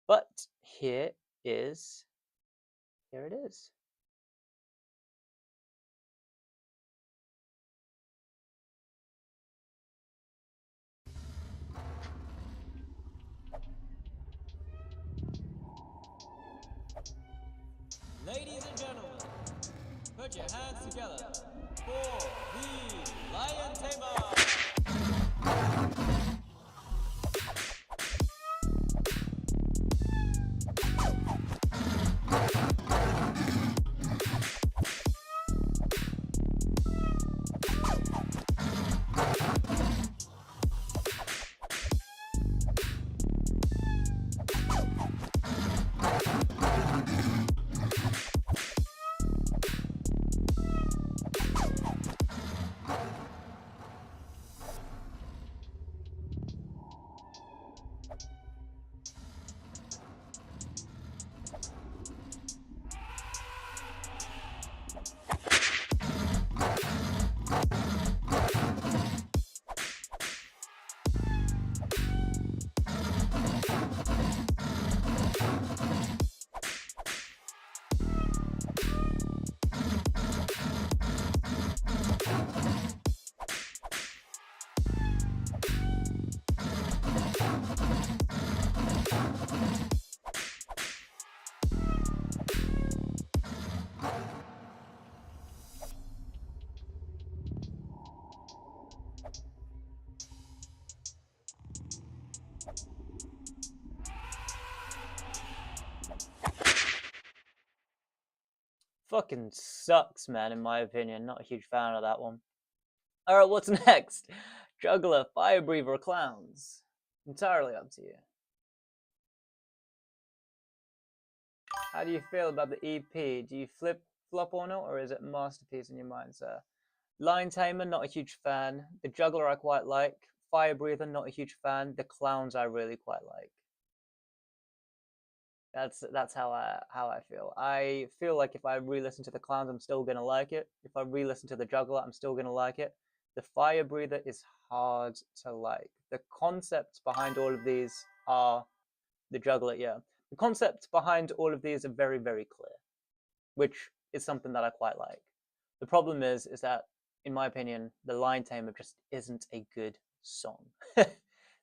But here it is. Ladies and gentlemen, put your hands together for the Lion Tamer! Fucking sucks, man, in my opinion. Not a huge fan of that one. Alright, what's next? Juggler, Fire Breather, or Clowns? Entirely up to you. How do you feel about the EP? Do you flop on it, or is it a masterpiece in your mind, sir? Lion Tamer, not a huge fan. The Juggler I quite like. Fire Breather, not a huge fan. The Clowns I really quite like. That's how I feel. I feel like if I re-listen to the Clowns, I'm still gonna like it. If I re-listen to the Juggler, I'm still gonna like it. The Fire Breather is hard to like. The concepts behind all of these are the Juggler, yeah. The concepts behind all of these are very clear, which is something that I quite like. The problem is that, in my opinion, the Lion Tamer just isn't a good song.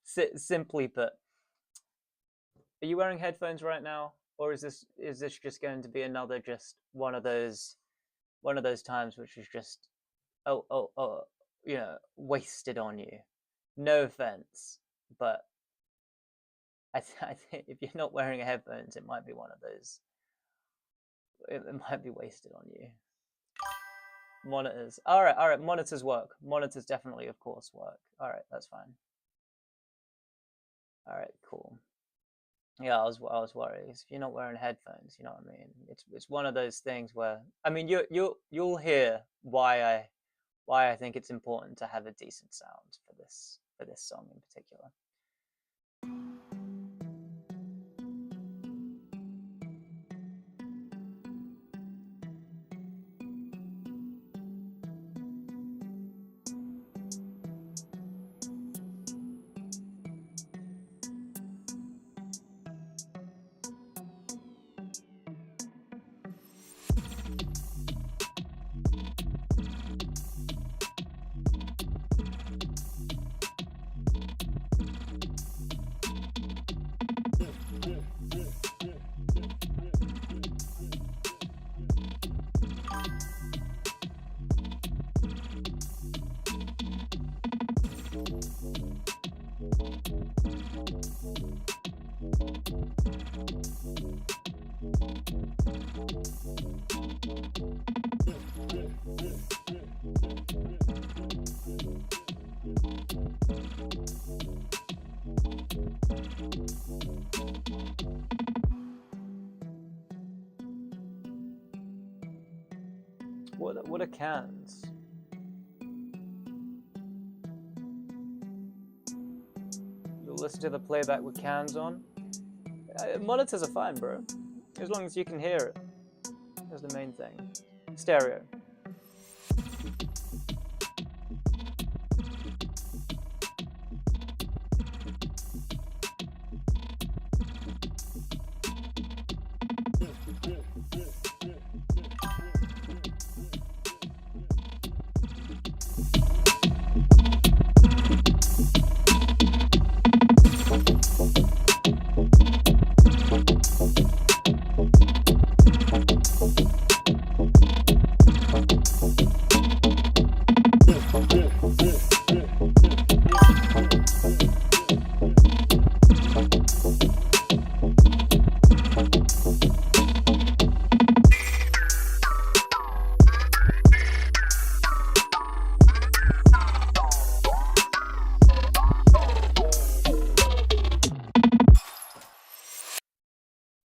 Simply put. Are you wearing headphones right now, or is this just going to be another just one of those times which is just wasted on you? No offense, but I think if you're not wearing headphones, it might be one of those. It might be wasted on you. Monitors. All right. Monitors work. Monitors definitely, of course, work. All right, that's fine. All right, cool. Yeah, I was worried. If you're not wearing headphones, you know what I mean. It's one of those things where, I mean, you'll hear why I think it's important to have a decent sound for this song in particular. What are cans? listen to the playback with cans on. Monitors are fine, bro. As long as you can hear it. That's the main thing. Stereo.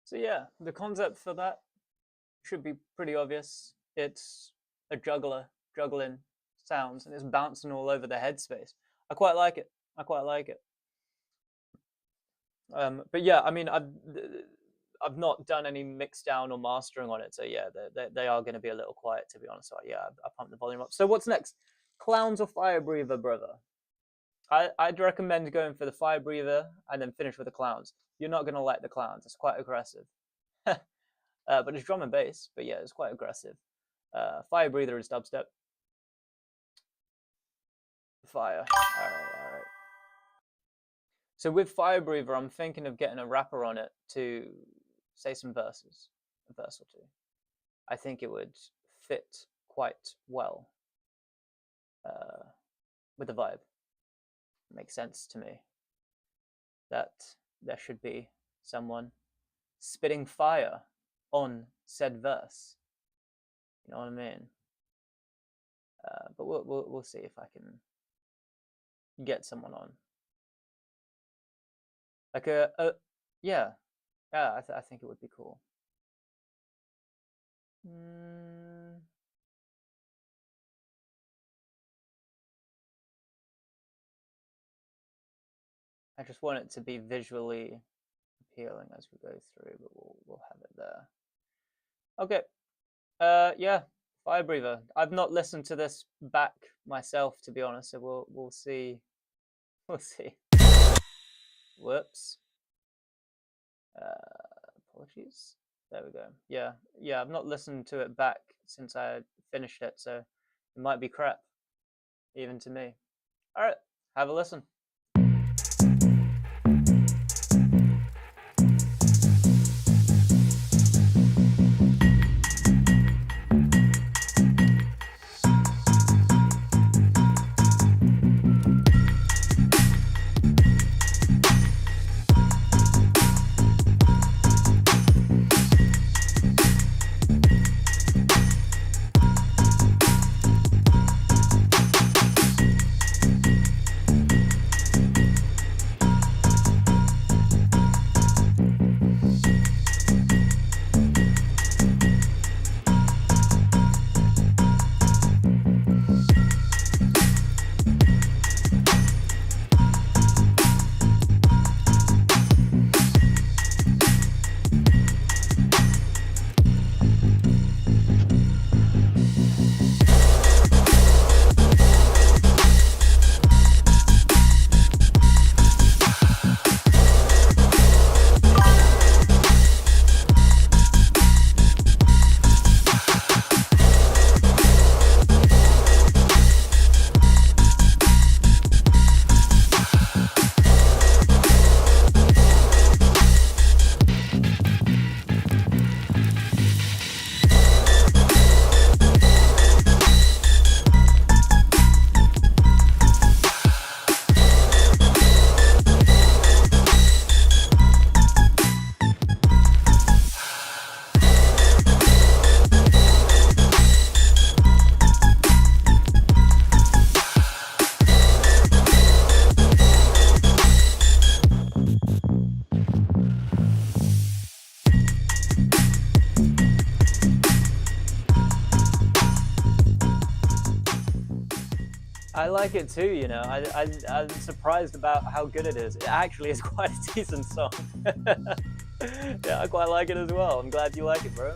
So yeah, the concept for that should be pretty obvious. It's a juggler juggling sounds, and it's bouncing all over the headspace. I quite like it. I quite like it. But yeah, I mean, I've not done any mix down or mastering on it, so yeah, they are going to be a little quiet, to be honest. So yeah, I pumped the volume up. So what's next? Clowns or Fire Breather, brother? I'd recommend going for the Fire Breather and then finish with the Clowns. You're not going to like the Clowns. It's quite aggressive. But it's drum and bass. But yeah, it's quite aggressive. Fire Breather is dubstep. Fire. All right. So with Fire Breather, I'm thinking of getting a rapper on it to say some verses, a verse or two. I think it would fit quite well with the vibe. It makes sense to me that there should be someone spitting fire on said verse. You know what I mean? But we'll see if I can get someone on. Like yeah, I think it would be cool. I just want it to be visually appealing as we go through, but we'll have it there. Okay. Yeah, Fire Breather. I've not listened to this back myself, to be honest, so we'll see. We'll see. Whoops. Apologies. There we go. Yeah, I've not listened to it back since I finished it, so it might be crap, even to me. All right, have a listen. I like it too, you know. I'm surprised about how good it is. It actually is quite a decent song. Yeah, I quite like it as well. I'm glad you like it, bro.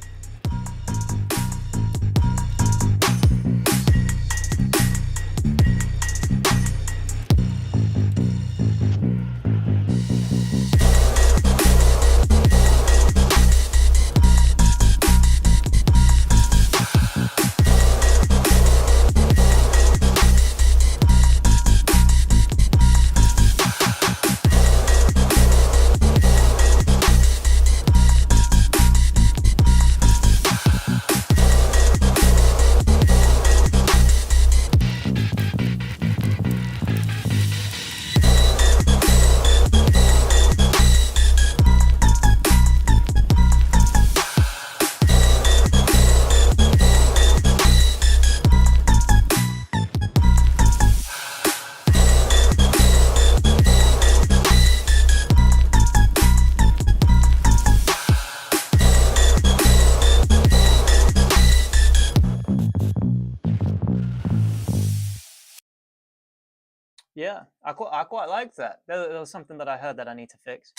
Yeah, I quite like that. There was something that I heard that I need to fix.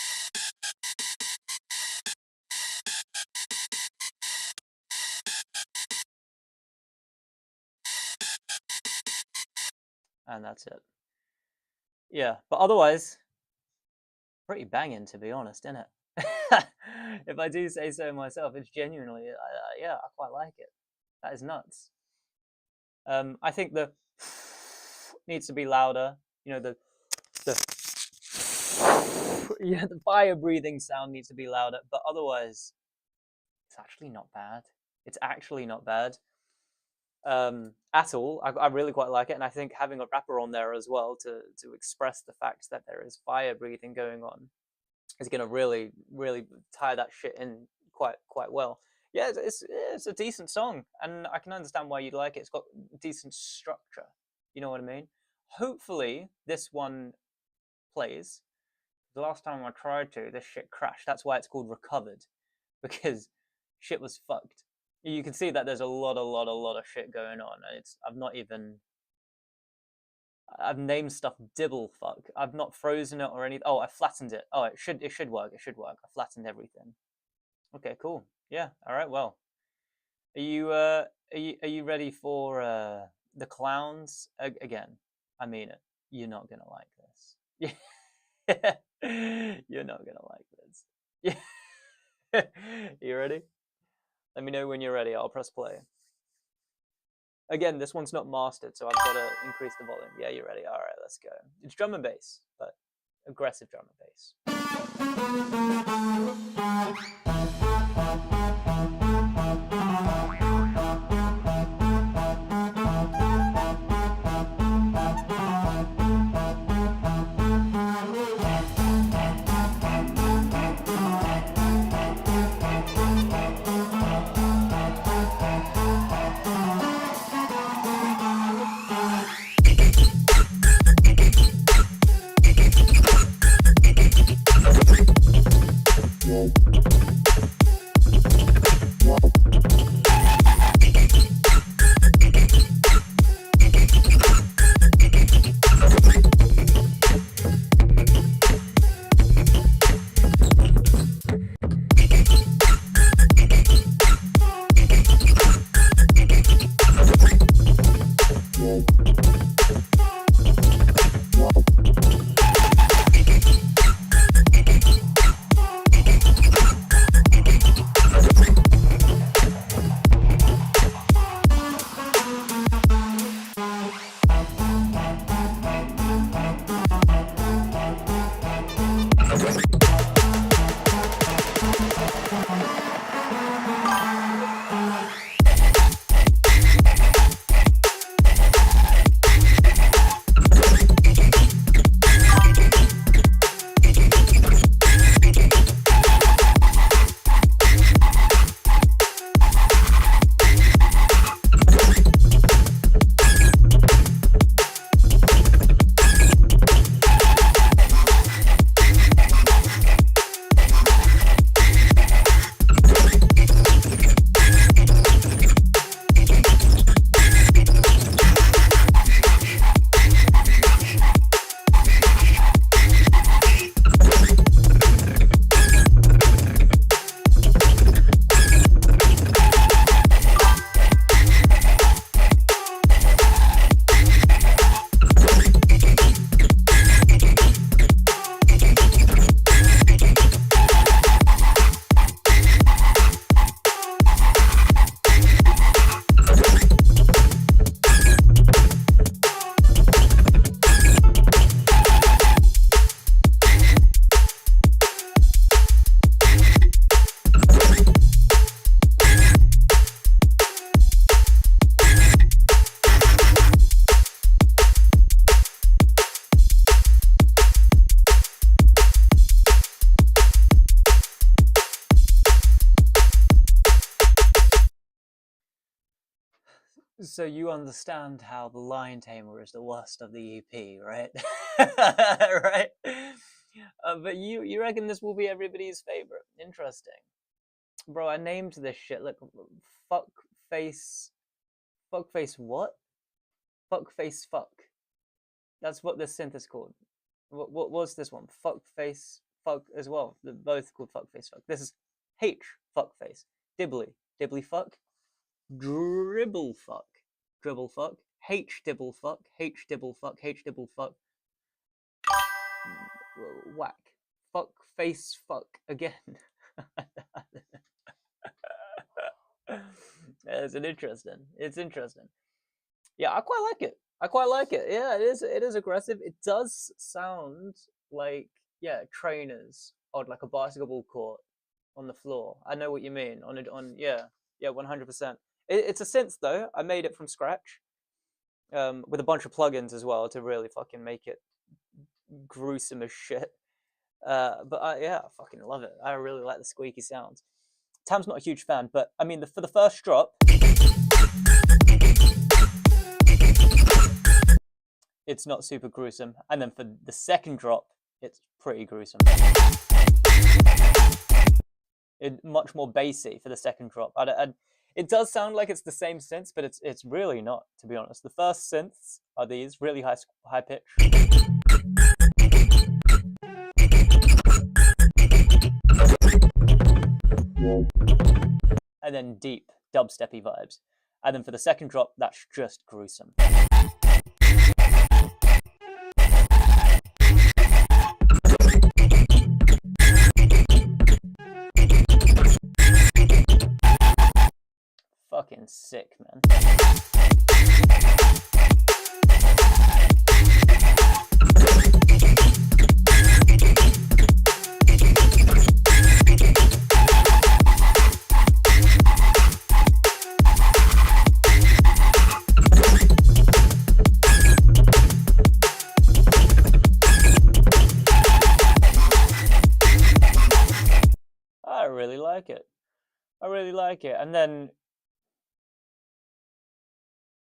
And that's it. Yeah, but otherwise, pretty banging, to be honest, isn't it? If I do say so myself, it's genuinely, yeah, I quite like it. That is nuts. I think the needs to be louder. You know, the yeah, the fire breathing sound needs to be louder. But otherwise, it's actually not bad. It's actually not bad. At all. I really quite like it, and I think having a rapper on there as well to express the fact that there is fire breathing going on is going to really tie that shit in quite well. Yeah, it's a decent song, and I can understand why you'd like it. It's got decent structure. You know what I mean? Hopefully, this one plays. The last time I tried to, this shit crashed. That's why it's called Recovered, because shit was fucked. You can see that there's a lot of shit going on. I've named stuff dibble fuck. I've not frozen it or anything. Oh, I flattened it. Oh, it should work. It should work. I flattened everything. Okay, cool. Yeah. All right. Well, are you ready for the clowns again? I mean it. You're not gonna like this. You're not gonna like this. Yeah. You ready? Let me know when you're ready. I'll press play. Again, this one's not mastered, so I've got to increase the volume. Yeah, you're ready. All right, let's go. It's drum and bass, but aggressive drum and bass. So you understand how the Lion Tamer is the worst of the EP, right? Right? But you reckon this will be everybody's favorite? Interesting, bro. I named this shit like fuck face, fuck face what? Fuck face fuck. That's what this synth is called. What was this one? Fuck face fuck as well. They're both called fuck face fuck. This is H fuck face. Dibbly fuck. Dribble fuck. Dribble fuck. H dibble fuck. H dibble fuck. H dibble fuck. Whack. Fuck face fuck again. It's interesting. It's interesting. Yeah, I quite like it. I quite like it. Yeah, it is. It is aggressive. It does sound like, yeah, trainers on like a basketball court on the floor. I know what you mean. Yeah, 100%. It's a synth though. I made it from scratch, with a bunch of plugins as well to really fucking make it gruesome as shit. But yeah, I fucking love it. I really like the squeaky sounds. Tam's not a huge fan, but I mean, for the first drop, it's not super gruesome, and then for the second drop, it's pretty gruesome. Much more bassy for the second drop. It does sound like it's the same synths, but it's really not, to be honest. The first synths are these really high pitch. And then deep dubsteppy vibes. And then for the second drop, that's just gruesome. Fucking sick, man. I really like it. I really like it. And then,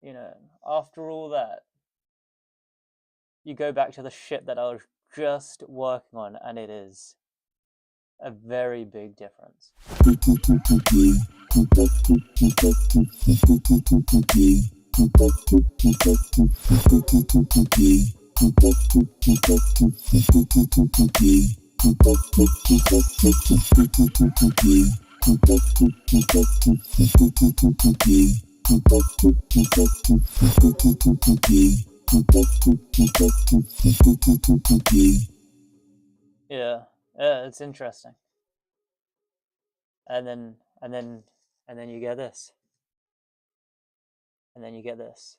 you know, after all that, you go back to the shit that I was just working on, and it is a very big difference. Yeah, it's interesting. And then you get this. And then you get this.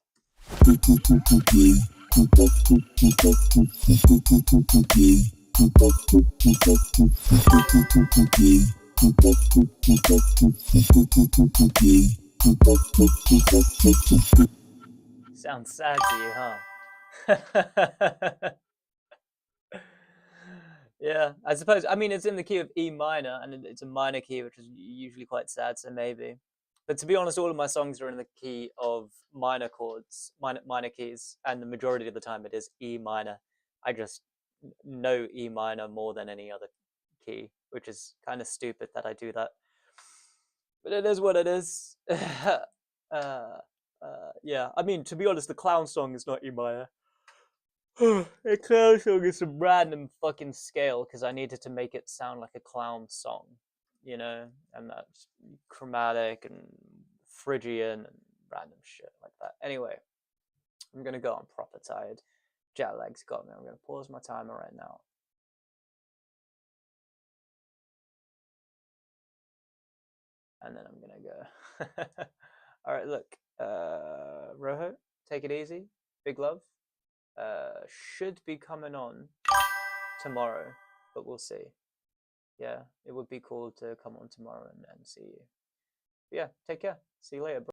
Sounds sad to you, huh? Yeah, I suppose. I mean, it's in the key of E minor, and it's a minor key, which is usually quite sad, so maybe. But to be honest, all of my songs are in the key of minor chords, minor keys, and the majority of the time it is E minor. I just know E minor more than any other key, which is kind of stupid that I do that. But it is what it is. Yeah, I mean, to be honest, the clown song is not E minor. The clown song is some random fucking scale because I needed to make it sound like a clown song, you know, and that's chromatic and Phrygian and random shit like that. Anyway, I'm gonna go. I'm proper tired. Jet lag's got me. I'm gonna pause my timer right now. And then I'm gonna go. All right, look, Rojo, take it easy. Big love. Should be coming on tomorrow, but we'll see. Yeah, it would be cool to come on tomorrow and see you. But yeah, take care. See you later, bro.